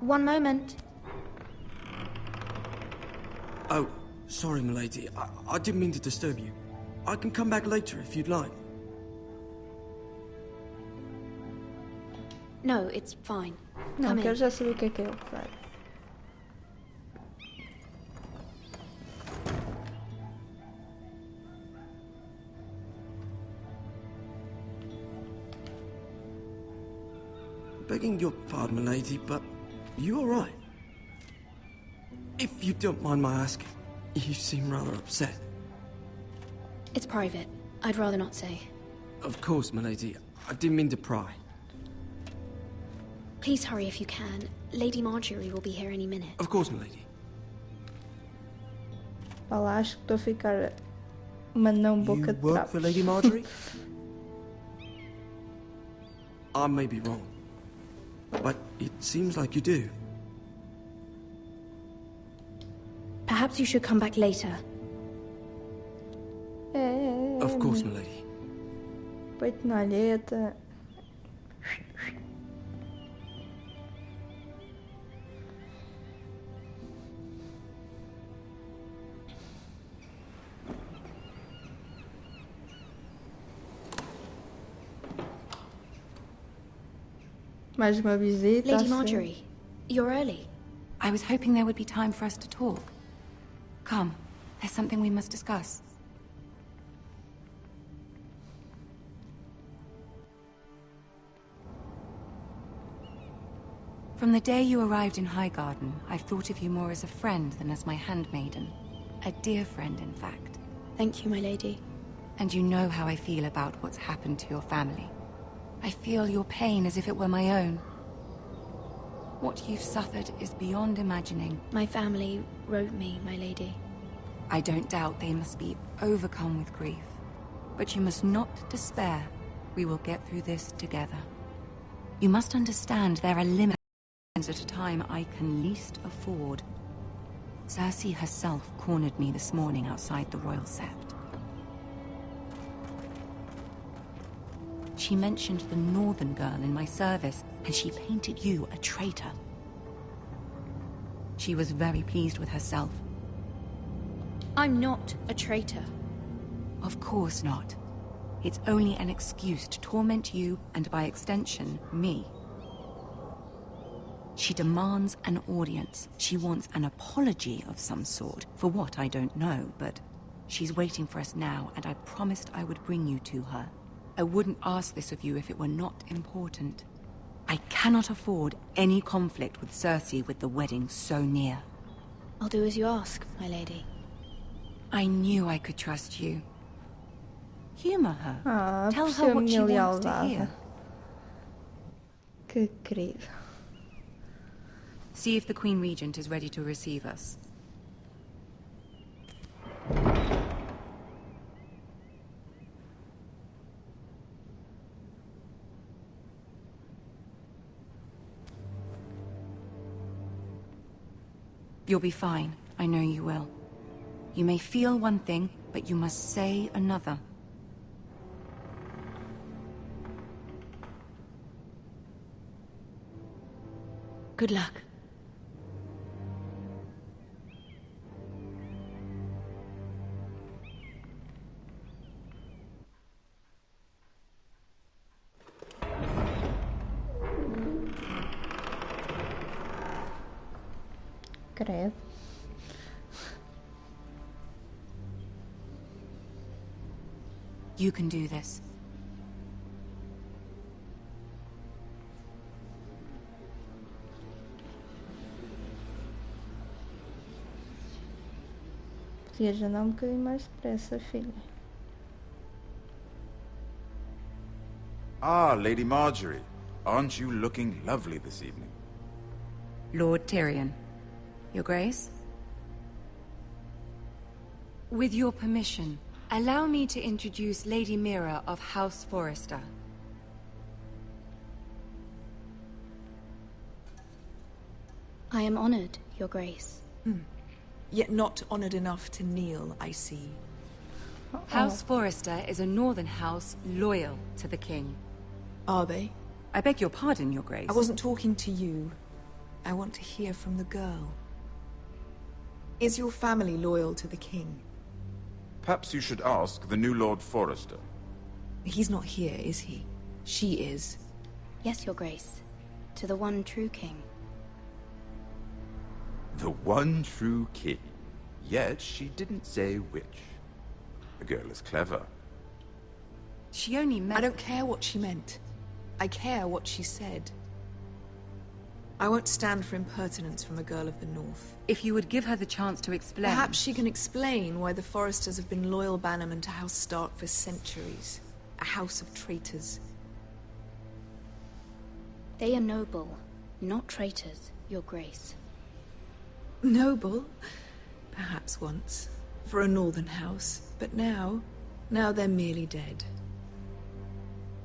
One moment. Oh, sorry, milady. I didn't mean to disturb you. I can come back later if you'd like. No, it's fine. Não, Come quero in. já saber o que é ele que vai. Begging your pardon, milady, but you all right? If you don't mind my asking, you seem rather upset. It's private. I'd rather not say. Of course, milady. I didn't mean to pry. Please hurry if you can. Lady Marjorie will be here any minute. Of course, milady. Vá lá, acho que estou a ficar uma não boca You de work trapos. for Lady Marjorie? I may be wrong, but it seems like you do. Perhaps you should come back later. Of course, milady. Peito na alheta. Mais uma visita. Lady assim. Marjorie, you're early. I was hoping there would be time for us to talk. Come, there's something we must discuss. From the day you arrived in Highgarden, I've thought of you more as a friend than as my handmaiden. A dear friend, in fact. Thank you, my lady. And you know how I feel about what's happened to your family. I feel your pain as if it were my own. What you've suffered is beyond imagining. My family wrote me, my lady. I don't doubt they must be overcome with grief. But you must not despair. We will get through this together. You must understand there are limits at a time I can least afford. Cersei herself cornered me this morning outside the Royal Sept. She mentioned the Northern girl in my service, and she painted you a traitor. She was very pleased with herself. I'm not a traitor. Of course not. It's only an excuse to torment you, and by extension, me. She demands an audience. She wants an apology of some sort. For what, I don't know, but she's waiting for us now, and I promised I would bring you to her. I wouldn't ask this of you if it were not important. I cannot afford any conflict with Cersei with the wedding so near. I'll do as you ask, my lady. I knew I could trust you. Humor her. Tell her percebo a what she minha wants to lealdade. hear. Que querido. See if the Queen Regent is ready to receive us. You'll be fine. I know you will. You may feel one thing, but you must say another. Good luck. Credo. You can do this. Podia já dar um bocadinho mais depressa, filha. Ah, Lady Marjorie. Aren't you looking lovely this evening? Lord Tyrion. Your Grace? With your permission, allow me to introduce Lady Mira of House Forrester. I am honored, Your Grace. Yet not honored enough to kneel, I see. House Forrester is a northern house loyal to the king. Are they? I beg your pardon, Your Grace. I wasn't talking to you. I want to hear from the girl. Is your family loyal to the king? Perhaps you should ask the new Lord Forrester. He's not here, is he? She is. Yes, Your Grace. To the one true king. The one true king. Yet she didn't say which. The girl is clever. She only meant... I don't care what she meant. I care what she said. I won't stand for impertinence from a girl of the North. If you would give her the chance to explain... Perhaps she can explain why the Forresters have been loyal bannermen to House Stark for centuries. A house of traitors. They are noble, not traitors, Your Grace. Noble? Perhaps once. For a northern house. But now they're merely dead.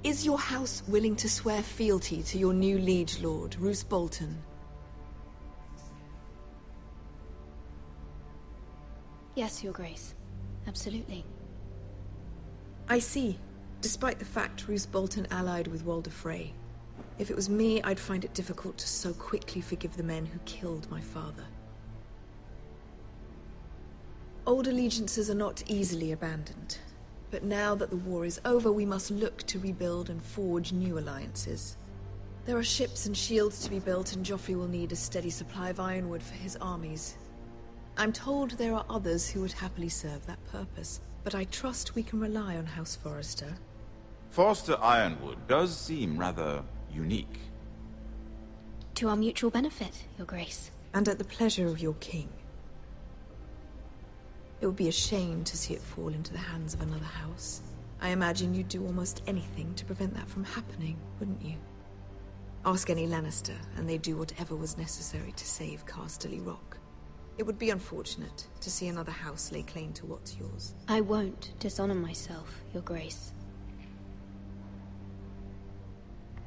Is your house willing to swear fealty to your new liege lord, Roose Bolton? Yes, Your Grace. Absolutely. I see. Despite the fact Roose Bolton allied with Walder Frey. If it was me, I'd find it difficult to so quickly forgive the men who killed my father. Old allegiances are not easily abandoned. But now that the war is over, we must look to rebuild and forge new alliances. There are ships and shields to be built, and Joffrey will need a steady supply of ironwood for his armies. I'm told there are others who would happily serve that purpose, but I trust we can rely on House Forrester. Forster Ironwood does seem rather unique. To our mutual benefit, Your Grace. And at the pleasure of your king. It would be a shame to see it fall into the hands of another house. I imagine you'd do almost anything to prevent that from happening, wouldn't you? Ask any Lannister, and they'd do whatever was necessary to save Casterly Rock. It would be unfortunate to see another house lay claim to what's yours. I won't dishonor myself, Your Grace.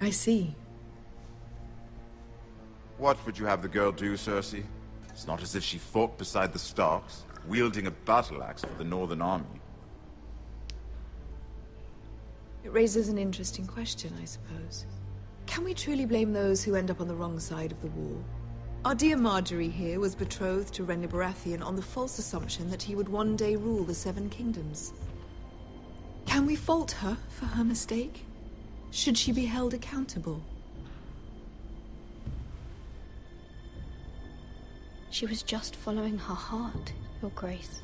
I see. What would you have the girl do, Cersei? It's not as if she fought beside the Starks, wielding a battle axe for the Northern Army. It raises an interesting question, I suppose. Can we truly blame those who end up on the wrong side of the war? Our dear Marjorie here was betrothed to Renly Baratheon on the false assumption that he would one day rule the Seven Kingdoms. Can we fault her for her mistake? Should she be held accountable? She was just following her heart, Your Grace.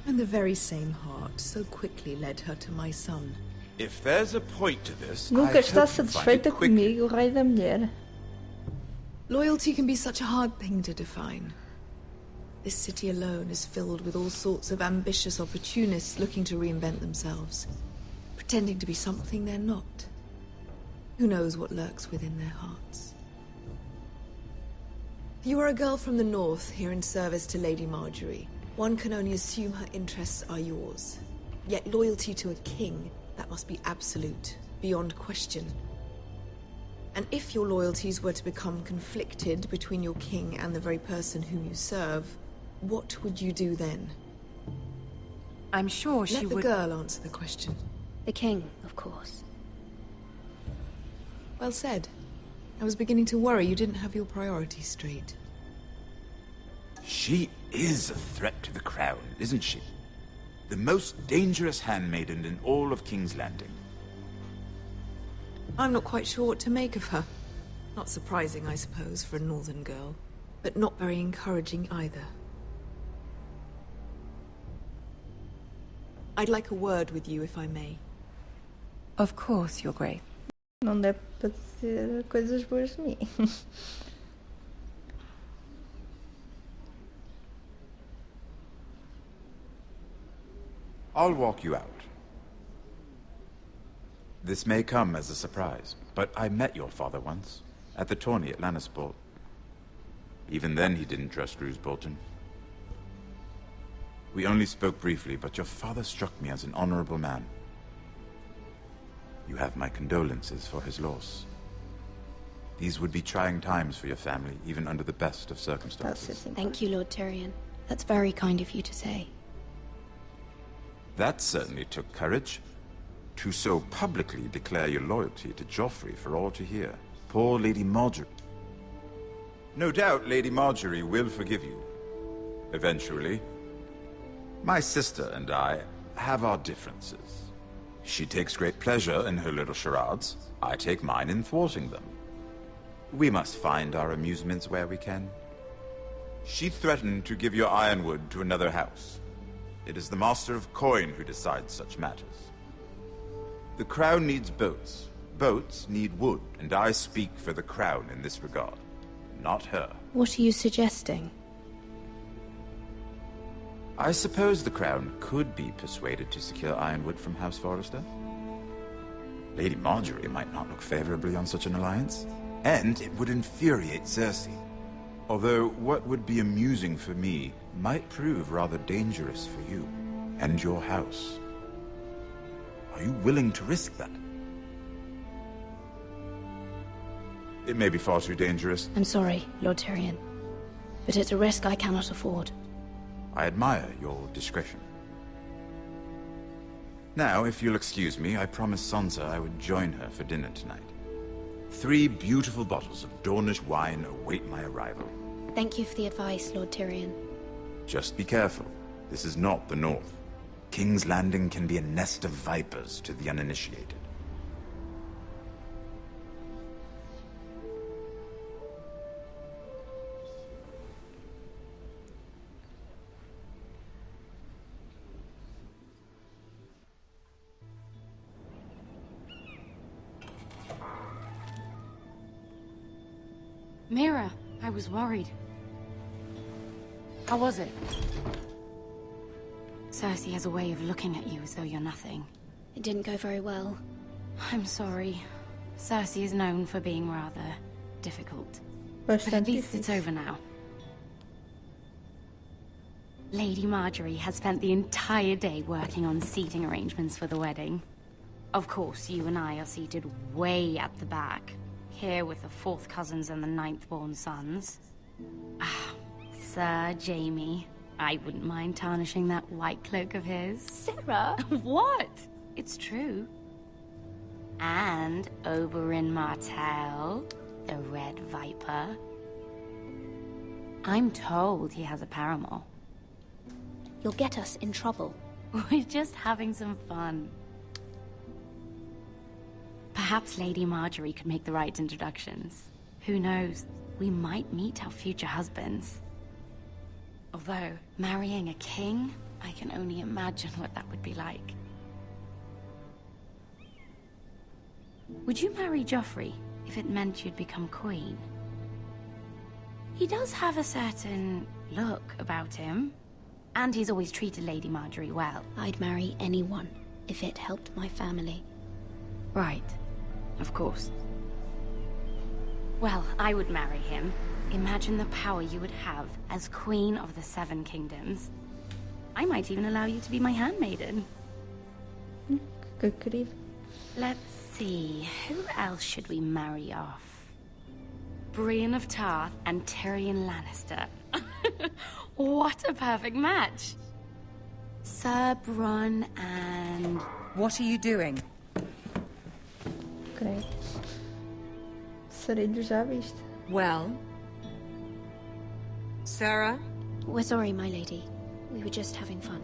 And the very same heart so quickly led her to my son. If there's a point to this, Nunca I está hope you find it satisfeita quick. comigo, o rei da mulher. Loyalty can be such a hard thing to define. This city alone is filled with all sorts of ambitious opportunists looking to reinvent themselves, pretending to be something they're not. Who knows what lurks within their hearts? You are a girl from the north, here in service to Lady Marjorie. One can only assume her interests are yours. Yet loyalty to a king, that must be absolute, beyond question. And if your loyalties were to become conflicted between your king and the very person whom you serve, what would you do then? I'm sure she would... would... Let the girl answer the question. The king, of course. Well said. I was beginning to worry you didn't have your priorities straight. She is a threat to the crown, isn't she? The most dangerous handmaiden in all of King's Landing. I'm not quite sure what to make of her. Not surprising, I suppose, for a northern girl, but not very encouraging either. I'd like a word with you, if I may. Of course, Your Grace. Não deve para dizer coisas boas de mim. I'll walk you out. This may come as a surprise, but I met your father once, at the tourney at Lannisport. Even then he didn't trust Roose Bolton. We only spoke briefly, but your father struck me as an honorable man. You have my condolences for his loss. These would be trying times for your family, even under the best of circumstances. Thank you, Lord Tyrion. That's very kind of you to say. That certainly took courage. To so publicly declare your loyalty to Joffrey for all to hear. Poor Lady Marjorie. No doubt Lady Marjorie will forgive you. Eventually. My sister and I have our differences. She takes great pleasure in her little charades. I take mine in thwarting them. We must find our amusements where we can. She threatened to give your ironwood to another house. It is the Master of Coin who decides such matters. The Crown needs boats. Boats need wood, and I speak for the Crown in this regard, not her. What are you suggesting? I suppose the Crown could be persuaded to secure ironwood from House Forrester. Lady Marjorie might not look favorably on such an alliance, and it would infuriate Cersei. Although what would be amusing for me might prove rather dangerous for you and your house. Are you willing to risk that? It may be far too dangerous. I'm sorry, Lord Tyrion, but it's a risk I cannot afford. I admire your discretion. Now, if you'll excuse me, I promised Sansa I would join her for dinner tonight. 3 beautiful bottles of Dornish wine await my arrival. Thank you for the advice, Lord Tyrion. Just be careful. This is not the North. King's Landing can be a nest of vipers to the uninitiated. Mira, I was worried. How was it? Cersei has a way of looking at you as though you're nothing. It didn't go very well. I'm sorry. Cersei is known for being rather difficult. But at least it's over now. Lady Marjorie has spent the entire day working on seating arrangements for the wedding. Of course, you and I are seated way at the back. Here with the 4th cousins and the 9th-born sons. Ah, Sir Jaime. I wouldn't mind tarnishing that white cloak of his. Sarah? What? It's true. And Oberyn Martell, the Red Viper. I'm told he has a paramour. You'll get us in trouble. We're just having some fun. Perhaps Lady Marjorie could make the right introductions. Who knows? We might meet our future husbands. Although, marrying a king, I can only imagine what that would be like. Would you marry Joffrey if it meant you'd become queen? He does have a certain look about him, and he's always treated Lady Marjorie well. I'd marry anyone if it helped my family. Right. Of course. Well, I would marry him. Imagine the power you would have as Queen of the Seven Kingdoms. I might even allow you to be my handmaiden. Que querido. Let's see, who else should we marry off? Brienne of Tarth and Tyrion Lannister. What a perfect match! Sir Bronn and... What are you doing? Creio. Série já viste. Well? Sarah? We're sorry, my lady. We were just having fun.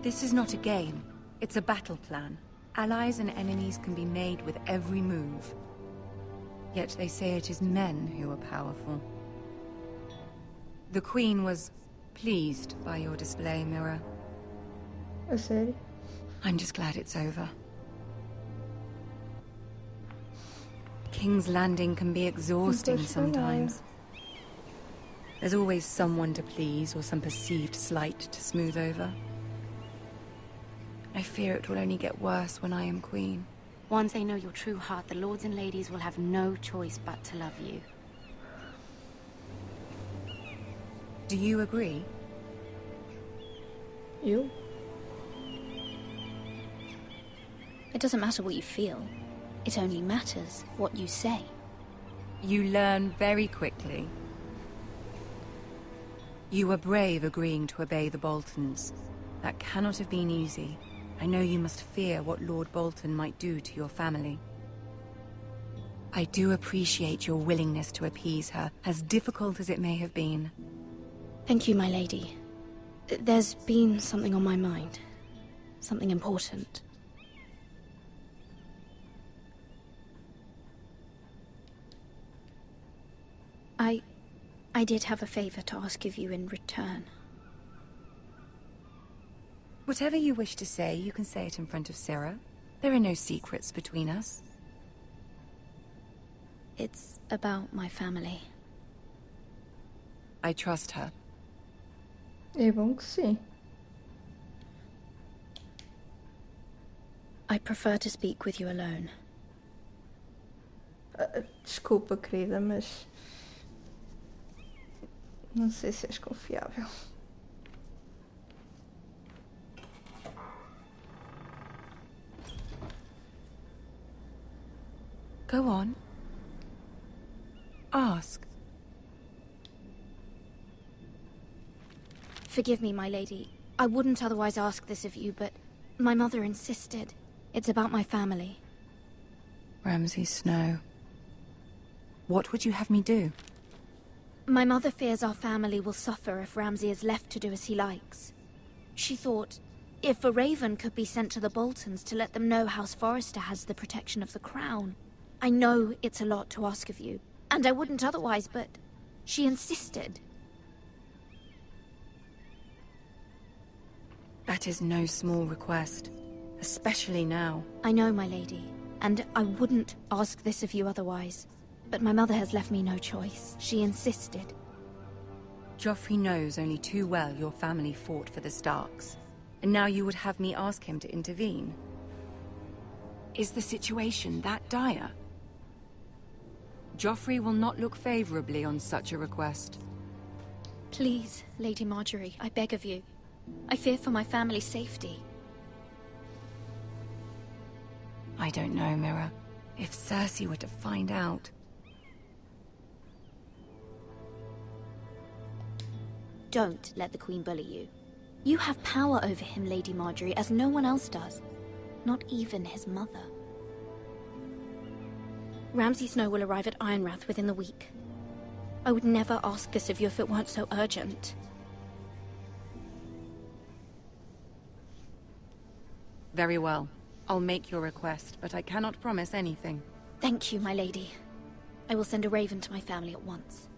This is not a game. It's a battle plan. Allies and enemies can be made with every move. Yet they say it is men who are powerful. The Queen was pleased by your display, Mira. A sério? I'm just glad it's over. King's Landing can be exhausting sometimes. There's always someone to please or some perceived slight to smooth over. I fear it will only get worse when I am queen. Once they know your true heart, the lords and ladies will have no choice but to love you. Do you agree? You? It doesn't matter what you feel. It only matters what you say. You learn very quickly. You were brave agreeing to obey the Boltons. That cannot have been easy. I know you must fear what Lord Bolton might do to your family. I do appreciate your willingness to appease her, as difficult as it may have been. Thank you, my lady. There's been something on my mind. Something important. I did have a favor to ask of you in return. Whatever you wish to say, you can say it in front of Sarah. There are no secrets between us. It's about my family. I trust her. É bom que sim. I prefer to speak with you alone. Desculpa, querida, mas... Não sei se és confiável. Go on. Ask. Forgive me, my lady. I wouldn't otherwise ask this of you, but my mother insisted. It's about my family. Ramsay Snow. What would you have me do? My mother fears our family will suffer if Ramsay is left to do as he likes. She thought, if a raven could be sent to the Boltons to let them know House Forrester has the protection of the crown. I know it's a lot to ask of you, and I wouldn't otherwise, but she insisted. That is no small request, especially now. I know, my lady, and I wouldn't ask this of you otherwise. But my mother has left me no choice. She insisted. Joffrey knows only too well your family fought for the Starks, and now you would have me ask him to intervene. Is the situation that dire? Joffrey will not look favorably on such a request. Please, Lady Marjorie, I beg of you. I fear for my family's safety. I don't know, Mira. If Cersei were to find out... Don't let the Queen bully you. You have power over him, Lady Marjorie, as no one else does. Not even his mother. Ramsay Snow will arrive at Ironrath within the week. I would never ask this of you if it weren't so urgent. Very well. I'll make your request, but I cannot promise anything. Thank you, my lady. I will send a raven to my family at once.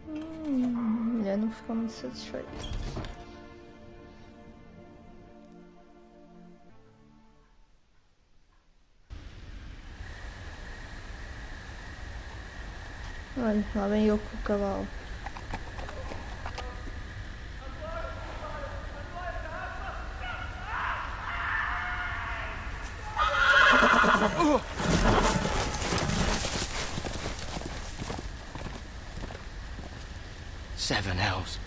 Mulher não ficou muito satisfeita. Olha, lá vem eu com o cavalo. Seven hells.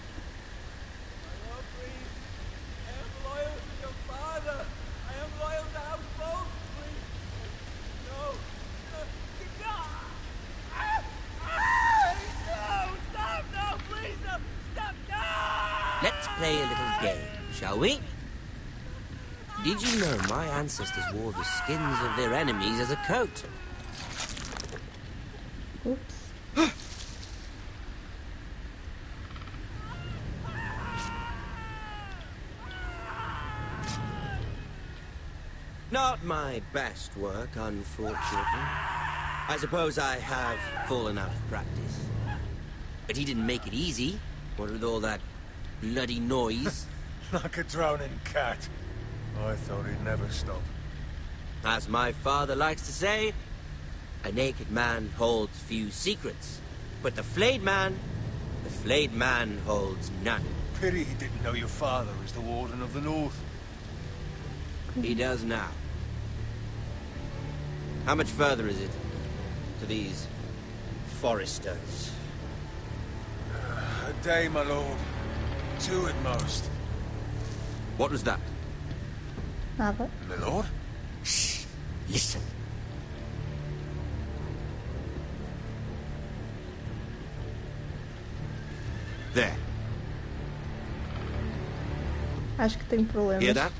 Let's play a little game, shall we? Did you know my ancestors wore the skins of their enemies as a coat? Oops. Not my best work, unfortunately. I suppose I have fallen out of practice. But he didn't make it easy, what with all that bloody noise. Like a drowning cat. I thought he'd never stop. As my father likes to say, a naked man holds few secrets. But the flayed man holds none. Pity he didn't know your father was the Warden of the North. He does now. How much further is it to these foresters? A day, my lord. 2 at most. What was that? Nada. My lord? Shh. Listen. There. Acho que tem problemas. Hear that?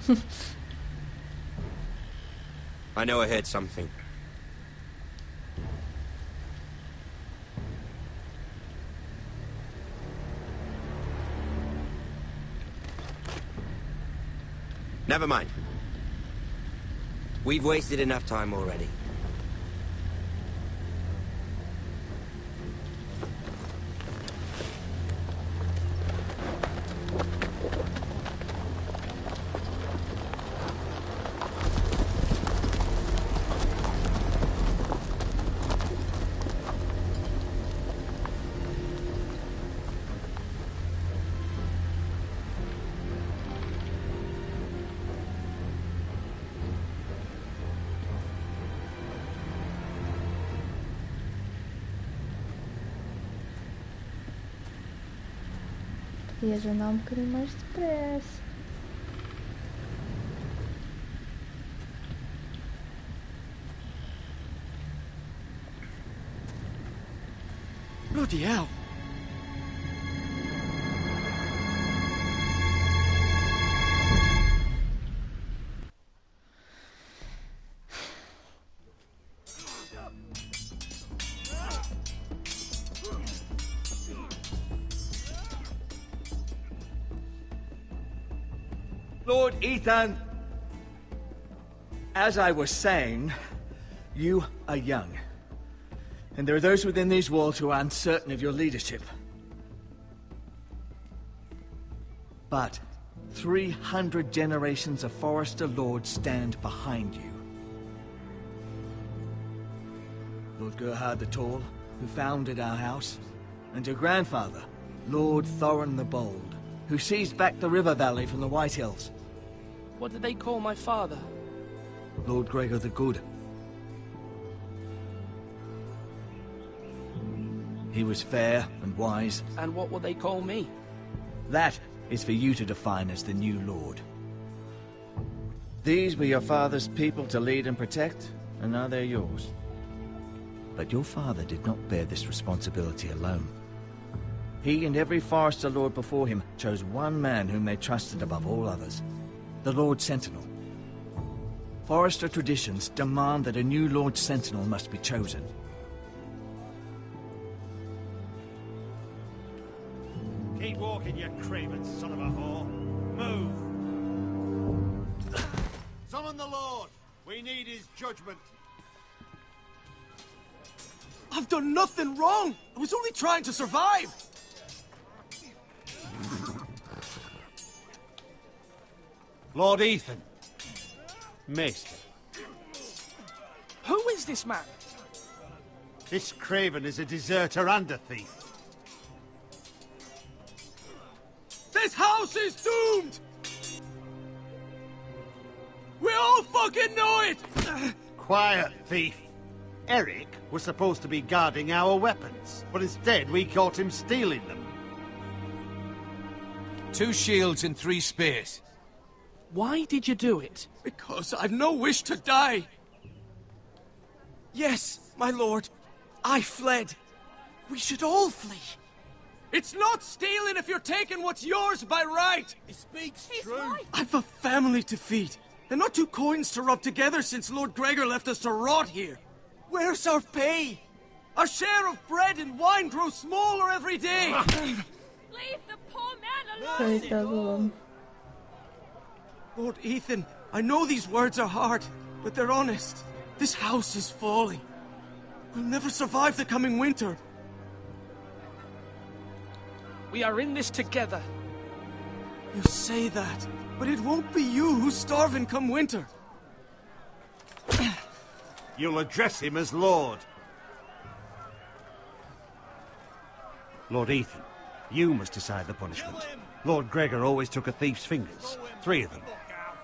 I know I heard something. Never mind. We've wasted enough time already. Ia já andar um bocadinho mais depressa. Bloody hell. Lord Ethan, as I was saying, you are young. And there are those within these walls who are uncertain of your leadership. But 300 generations of Forester Lords stand behind you. Lord Gerhard the Tall, who founded our house, and your grandfather, Lord Thorin the Bold, who seized back the river valley from the White Hills. What did they call my father? Lord Gregor the Good. He was fair and wise. And what will they call me? That is for you to define as the new lord. These were your father's people to lead and protect, and now they're yours. But your father did not bear this responsibility alone. He and every Forester Lord before him chose one man whom they trusted above all others, the Lord Sentinel. Forester traditions demand that a new Lord Sentinel must be chosen. Keep walking, you craven son of a whore. Move! Summon the Lord! We need his judgment. I've done nothing wrong! I was only trying to survive! Lord Ethan. Maester. Who is this man? This craven is a deserter and a thief. This house is doomed! We all fucking know it! Quiet, thief. Eric was supposed to be guarding our weapons, but instead we caught him stealing them. 2 shields and 3 spears. Why did you do it? Because I've no wish to die. Yes, my lord. I fled. We should all flee. It's not stealing if you're taking what's yours by right. He speaks true. I've a family to feed, and not 2 coins to rub together since Lord Gregor left us to rot here. Where's our pay? Our share of bread and wine grows smaller every day. Leave the poor man alone! Lord Ethan, I know these words are hard, but they're honest. This house is falling. We'll never survive the coming winter. We are in this together. You say that, but it won't be you who's starving come winter. You'll address him as Lord. Lord Ethan, you must decide the punishment. Lord Gregor always took a thief's fingers. 3 of them.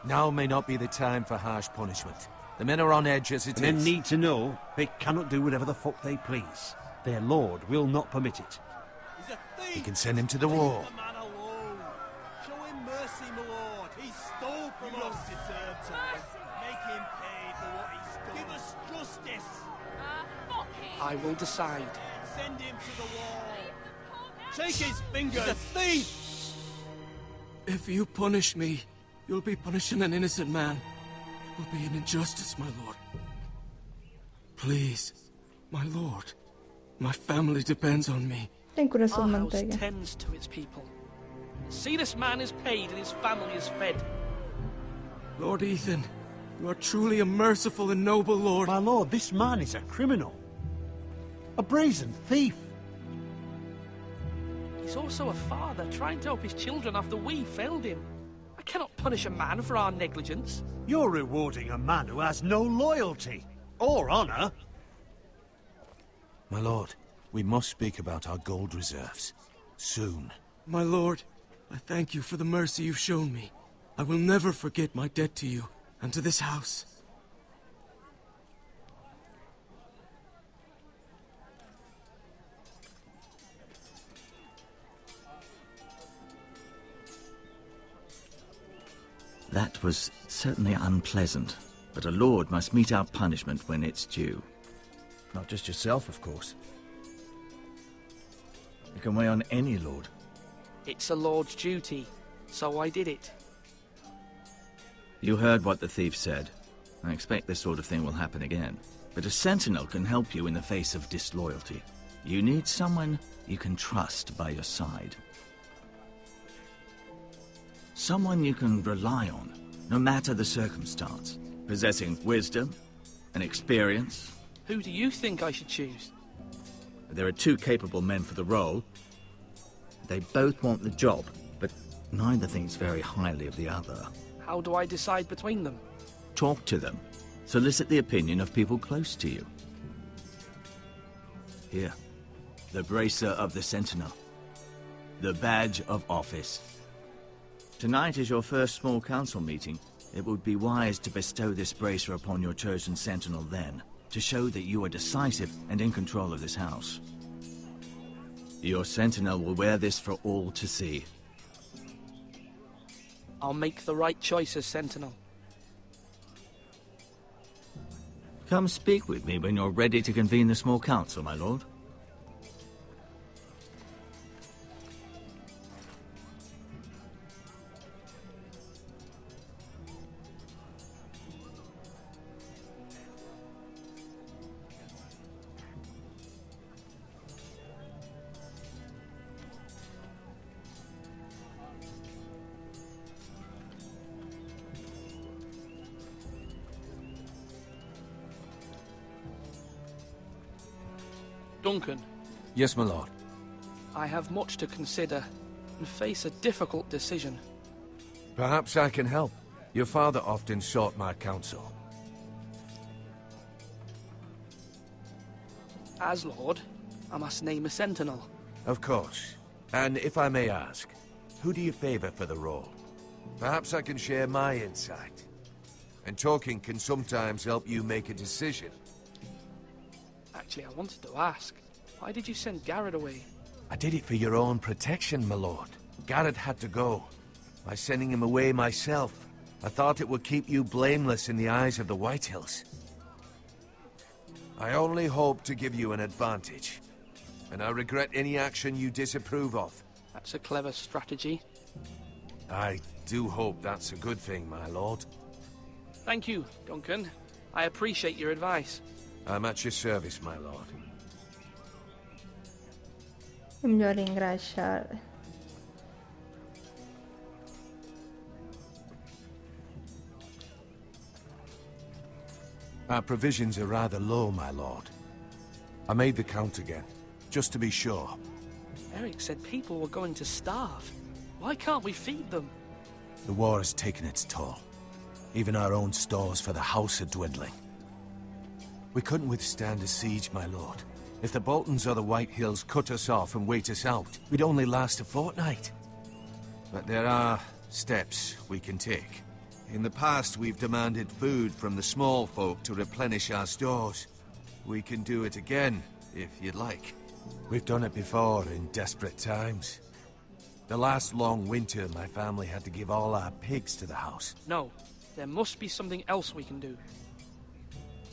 Now may not be the time for harsh punishment. The men are on edge as it is. Men need to know they cannot do whatever the fuck they please. Their lord will not permit it. He's a thief! We can send him to the war. Leave the man alone. Show him mercy, my lord. He stole from us. You don't deserve to live. Make him pay for what he's done. Give us justice. I will decide. Send him to the wall. Take his fingers. He's a thief. If you punish me, you'll be punishing an innocent man. It will be an injustice, my lord. Please, my lord. My family depends on me. Ten coração de Our house manteiga. tends to its people. See, this man is paid and his family is fed. Lord Ethan, you are truly a merciful and noble lord. My lord, this man is a criminal. A brazen thief. He's also a father trying to help his children after we failed him. I cannot punish a man for our negligence. You're rewarding a man who has no loyalty or honor. My lord, we must speak about our gold reserves. Soon. My lord, I thank you for the mercy you've shown me. I will never forget my debt to you and to this house. That was certainly unpleasant, but a lord must mete out punishment when it's due. Not just yourself, of course. You can weigh on any lord. It's a lord's duty, so I did it. You heard what the thief said. I expect this sort of thing will happen again. But a sentinel can help you in the face of disloyalty. You need someone you can trust by your side. Someone you can rely on, no matter the circumstance. Possessing wisdom and experience. Who do you think I should choose? There are 2 capable men for the role. They both want the job, but neither thinks very highly of the other. How do I decide between them? Talk to them. Solicit the opinion of people close to you. Here, the bracer of the Sentinel. The badge of office. Tonight is your first small council meeting. It would be wise to bestow this bracer upon your chosen Sentinel then, to show that you are decisive and in control of this house. Your Sentinel will wear this for all to see. I'll make the right choice as Sentinel. Come speak with me when you're ready to convene the small council, my lord. Duncan, Yes, my lord. I have much to consider and face a difficult decision. Perhaps I can help. Your father often sought my counsel. As Lord, I must name a sentinel. Of course. And if I may ask, who do you favor for the role? Perhaps I can share my insight. And talking can sometimes help you make a decision. Actually, I wanted to ask, why did you send Garrett away? I did it for your own protection, my lord. Garrett had to go. By sending him away myself, I thought it would keep you blameless in the eyes of the Whitehills. I only hope to give you an advantage, and I regret any action you disapprove of. That's a clever strategy. I do hope that's a good thing, my lord. Thank you, Duncan. I appreciate your advice. I'm at your service, my lord. É melhor engraxar. Our provisions are rather low, my lord. I made the count again, just to be sure. Eric said people were going to starve. Why can't we feed them? The war has taken its toll. Even our own stores for the house are dwindling. We couldn't withstand a siege, my lord. If the Boltons or the Whitehills cut us off and wait us out, we'd only last a fortnight. But there are steps we can take. In the past, we've demanded food from the small folk to replenish our stores. We can do it again, if you'd like. We've done it before in desperate times. The last long winter, my family had to give all our pigs to the house. No, there must be something else we can do.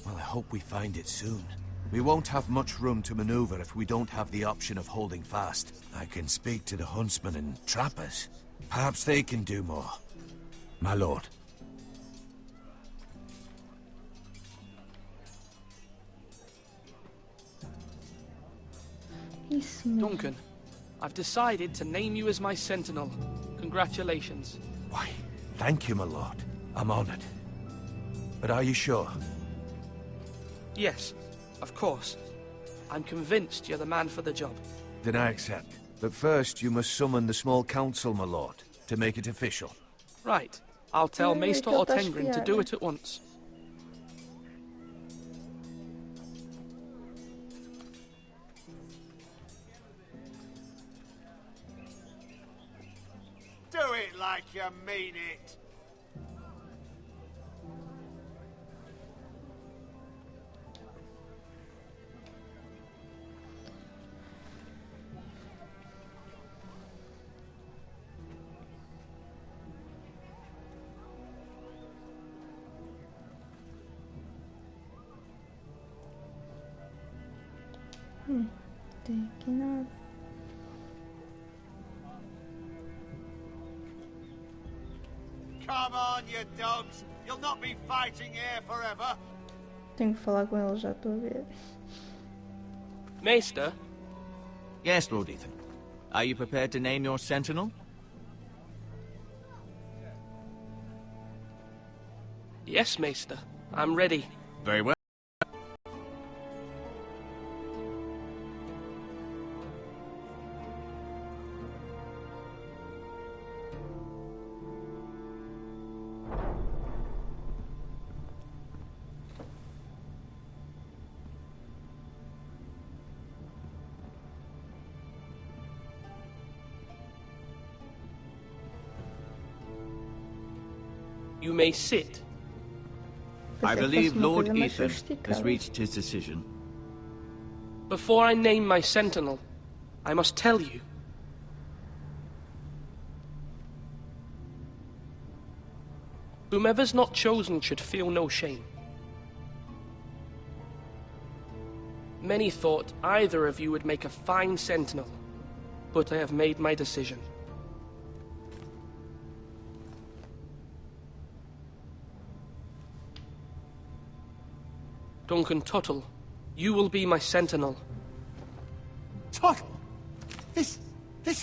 Well, I hope we find it soon. We won't have much room to maneuver if we don't have the option of holding fast. I can speak to the huntsmen and trappers. Perhaps they can do more. My lord. Duncan, I've decided to name you as my sentinel. Congratulations. Why, thank you, my lord. I'm honored. But are you sure? Yes, of course. I'm convinced you're the man for the job. Then I accept. But first, you must summon the small council, my lord, to make it official. Right. I'll tell Maester Ortengrin to do it at once. Do it like you mean it. Tem aqui nada. Come on, you dogs. You'll not be fighting here forever. Tenho que falar com ele, já estou a ver. Maester? Yes, Lord Ethan. Are you prepared to name your sentinel? Yes, Maester. I'm ready. Very well. You may sit. I believe Lord Ethan has reached his decision. Before I name my sentinel, I must tell you. Whomever's not chosen should feel no shame. Many thought either of you would make a fine sentinel, but I have made my decision. Duncan Tuttle, you will be my sentinel. Tuttle? This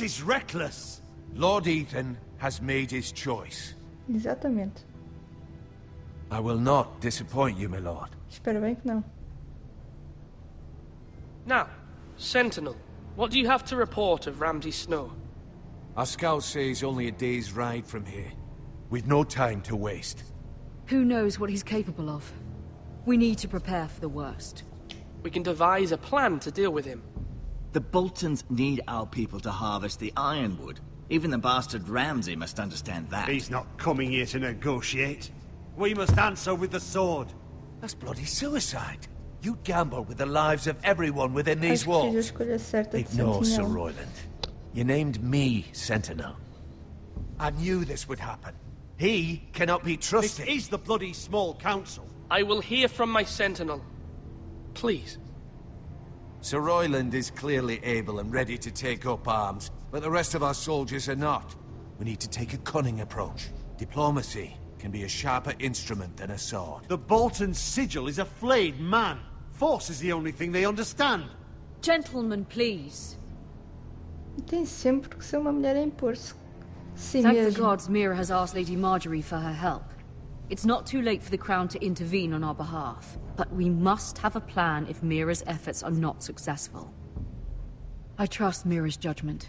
is reckless. Lord Ethan has made his choice. Exatamente. I will not disappoint you, my lord. Espero bem que não. Now, Sentinel, what do you have to report of Ramsay Snow? Our scouts say he's only a day's ride from here. We've no time to waste. Who knows what he's capable of? We need to prepare for the worst. We can devise a plan to deal with him. The Boltons need our people to harvest the ironwood. Even the bastard Ramsay must understand that. He's not coming here to negotiate. We must answer with the sword. That's bloody suicide. You gamble with the lives of everyone within these Acho que fiz a walls. escolha certa de Ignore Sir sentinela. Royland. You named me Sentinel. I knew this would happen. He cannot be trusted. This is the bloody small council. I will hear from my Sentinel. Please. Sir Royland is clearly able and ready to take up arms, but the rest of our soldiers are not. We need to take a cunning approach. Diplomacy can be a sharper instrument than a sword. The Bolton sigil is a flayed man. Force is the only thing they understand. Gentlemen, please. Tem sempre que ser uma mulher a impor-se. Si Thank the mesmo. gods Mira has asked Lady Marjorie for her help. It's not too late for the Crown to intervene on our behalf, but we must have a plan if Mira's efforts are not successful. I trust Mira's judgment.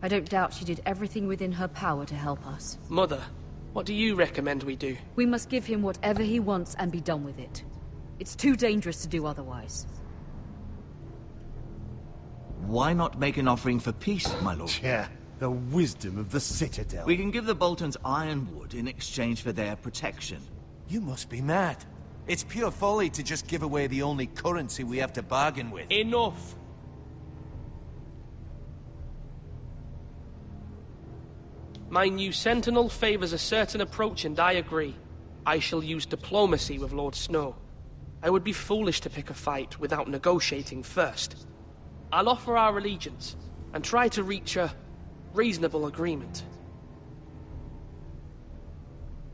I don't doubt she did everything within her power to help us. Mother, what do you recommend we do? We must give him whatever he wants and be done with it. It's too dangerous to do otherwise. Why not make an offering for peace, my lord? Yeah, the wisdom of the Citadel. We can give the Boltons ironwood in exchange for their protection. You must be mad. It's pure folly to just give away the only currency we have to bargain with. Enough! My new Sentinel favors a certain approach, and I agree. I shall use diplomacy with Lord Snow. I would be foolish to pick a fight without negotiating first. I'll offer our allegiance, and try to reach a reasonable agreement.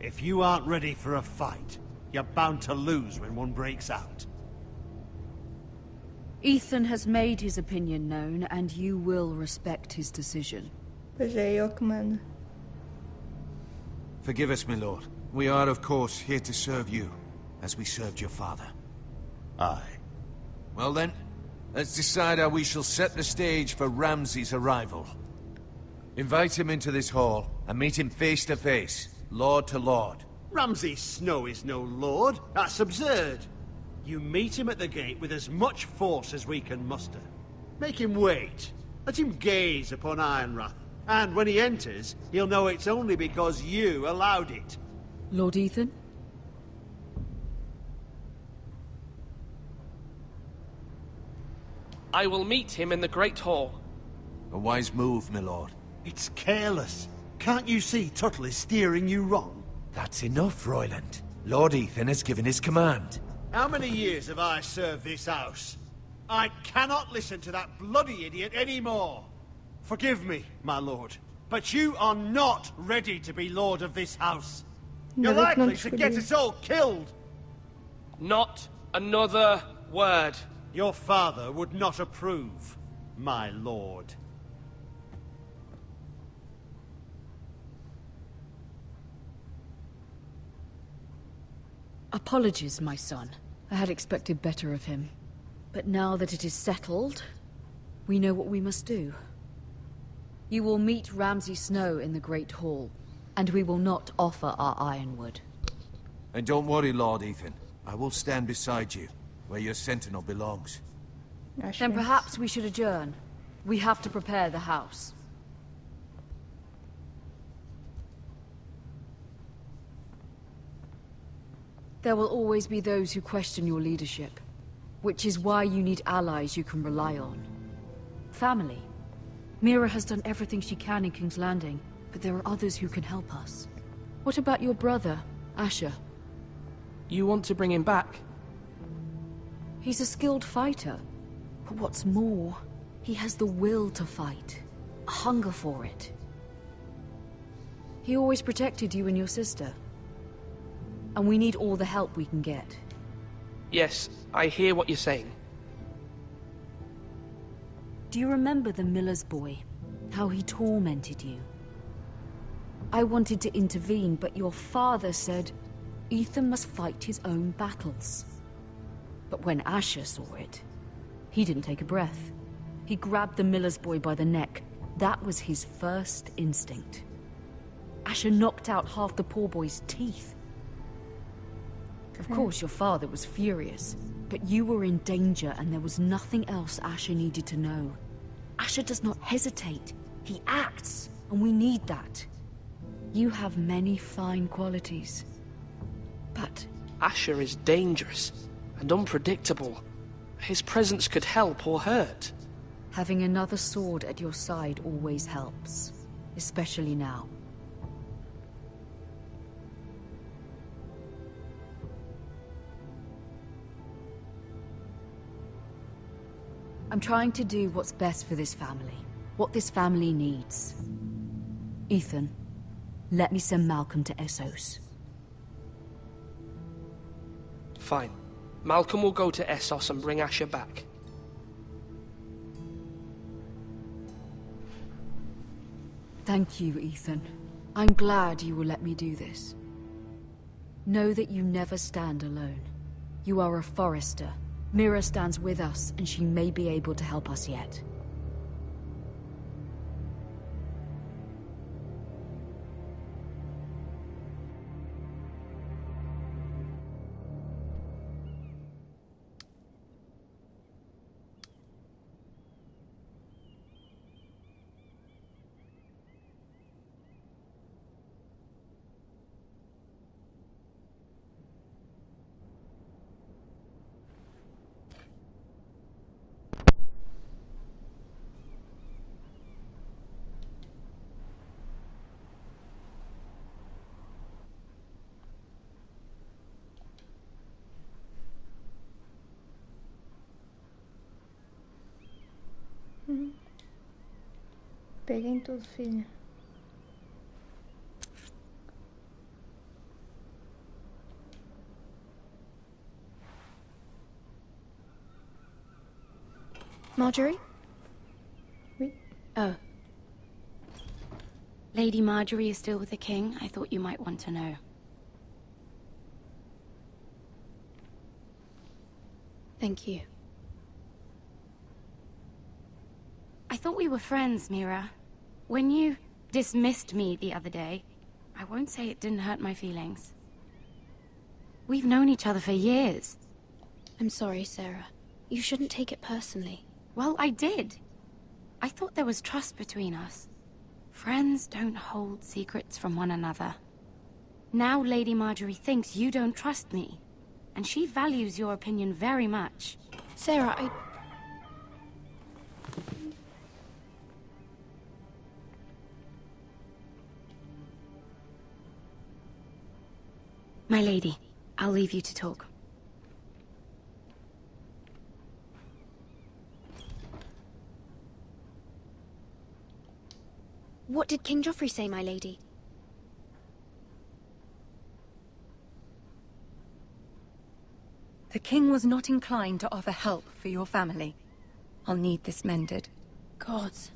If you aren't ready for a fight, you're bound to lose when one breaks out. Ethan has made his opinion known, and you will respect his decision. Pois é, eu que mando. Forgive us, my lord. We are, of course, here to serve you, as we served your father. Aye. Well then, let's decide how we shall set the stage for Ramsay's arrival. Invite him into this hall, and meet him face to face, lord to lord. Ramsay Snow is no lord. That's absurd. You meet him at the gate with as much force as we can muster. Make him wait. Let him gaze upon Ironrath. And when he enters, he'll know it's only because you allowed it. Lord Ethan? I will meet him in the Great Hall. A wise move, my lord. It's careless. Can't you see Tuttle is steering you wrong? That's enough, Royland. Lord Ethan has given his command. How many years have I served this house? I cannot listen to that bloody idiot anymore. Forgive me, my lord, but you are not ready to be lord of this house. You're likely to get us all killed. Not another word. Your father would not approve, my lord. Apologies, my son. I had expected better of him. But now that it is settled, we know what we must do. You will meet Ramsay Snow in the Great Hall, and we will not offer our ironwood. And don't worry, Lord Ethan. I will stand beside you, where your sentinel belongs. Then perhaps we should adjourn. We have to prepare the house. There will always be those who question your leadership, which is why you need allies you can rely on. Family. Mira has done everything she can in King's Landing, but there are others who can help us. What about your brother, Asher? You want to bring him back? He's a skilled fighter, but what's more, he has the will to fight, a hunger for it. He always protected you and your sister, and we need all the help we can get. Yes, I hear what you're saying. Do you remember the miller's boy? How he tormented you? I wanted to intervene, but your father said Ethan must fight his own battles. But when Asher saw it, He didn't take a breath. He grabbed the miller's boy by the neck. That was his first instinct. Asher knocked out half the poor boy's teeth. Of course, your father was furious, but you were in danger and there was nothing else Asher needed to know. Asher does not hesitate. He acts, and we need that. You have many fine qualities, but... Asher is dangerous and unpredictable. His presence could help or hurt. Having another sword at your side always helps, especially now. I'm trying to do what's best for this family, what this family needs. Ethan, let me send Malcolm to Essos. Fine. Malcolm will go to Essos and bring Asher back. Thank you, Ethan. I'm glad you will let me do this. Know that you never stand alone. You are a Forrester. Mira stands with us, and she may be able to help us yet. Peguem tudo, filha. Marjorie? Oui. Oh. Lady Marjorie is still with the king. I thought you might want to know. Thank you. I thought we were friends, Mira. When you dismissed me the other day, I won't say it didn't hurt my feelings. We've known each other for years. I'm sorry, Sarah. You shouldn't take it personally. Well, I did. I thought there was trust between us. Friends don't hold secrets from one another. Now Lady Marjorie thinks you don't trust me, and she values your opinion very much. Sarah, My lady, I'll leave you to talk. What did King Joffrey say, my lady? The king was not inclined to offer help for your family. I'll need this mended. Gods.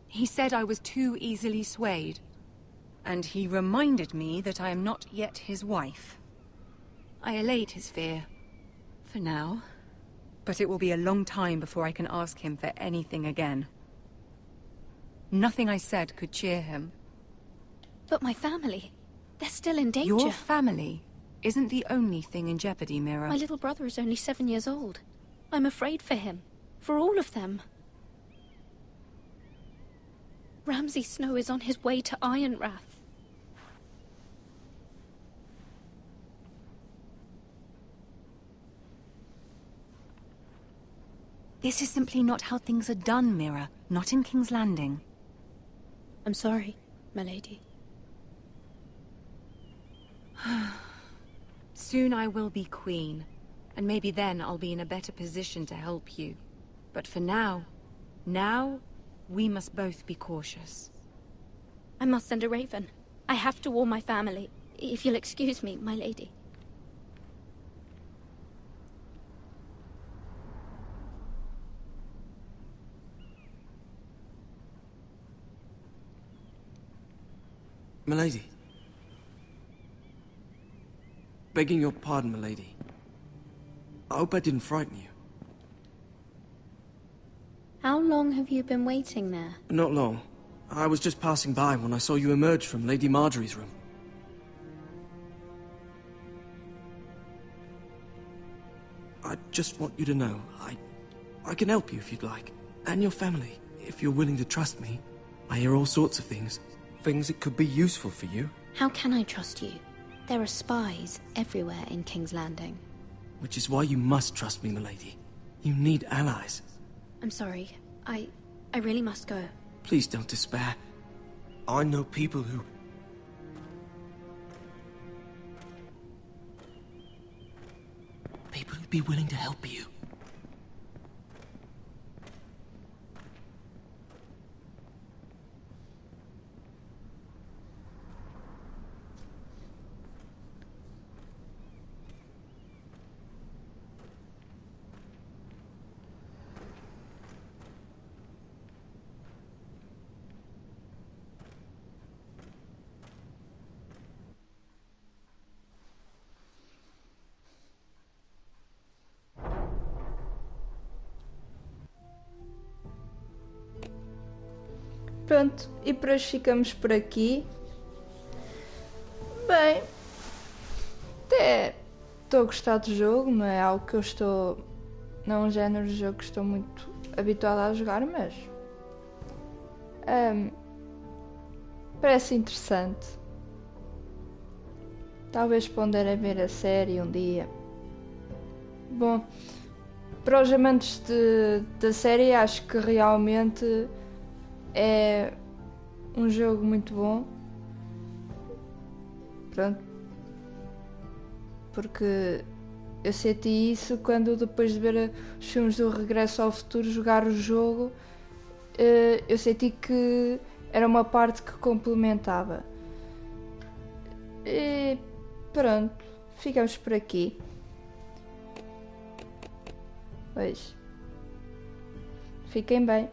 He said I was too easily swayed. And he reminded me that I am not yet his wife. I allayed his fear. For now. But it will be a long time before I can ask him for anything again. Nothing I said could cheer him. But my family, they're still in danger. Your family isn't the only thing in jeopardy, Mira. My little brother is only 7 years old. I'm afraid for him. For all of them. Ramsay Snow is on his way to Ironrath. This is simply not how things are done, Mira. Not in King's Landing. I'm sorry, my lady. Soon I will be queen, and maybe then I'll be in a better position to help you. But for now, we must both be cautious. I must send a raven. I have to warn my family. If you'll excuse me, my lady. Milady. Begging your pardon, milady. I hope I didn't frighten you. How long have you been waiting there? Not long. I was just passing by when I saw you emerge from Lady Marjorie's room. I just want you to know, I can help you if you'd like. And your family, if you're willing to trust me. I hear all sorts of things. Things that could be useful for you. How can I trust you? There are spies everywhere in King's Landing. Which is why you must trust me, milady. You need allies. I'm sorry. I really must go. Please don't despair. I know people who... People who'd be willing to help you. Pronto, e por hoje ficamos por aqui. Bem, até estou a gostar do jogo, não é algo que eu estou... Não é um género de jogo que estou muito habituada a jogar, mas... parece interessante. Talvez pondere ver a série um dia. Bom, para os amantes da série, acho que realmente é um jogo muito bom. Pronto. Porque eu senti isso quando, depois de ver os filmes do Regresso ao Futuro, jogar o jogo, eu senti que era uma parte que complementava. E pronto, ficamos por aqui. Pois. Fiquem bem.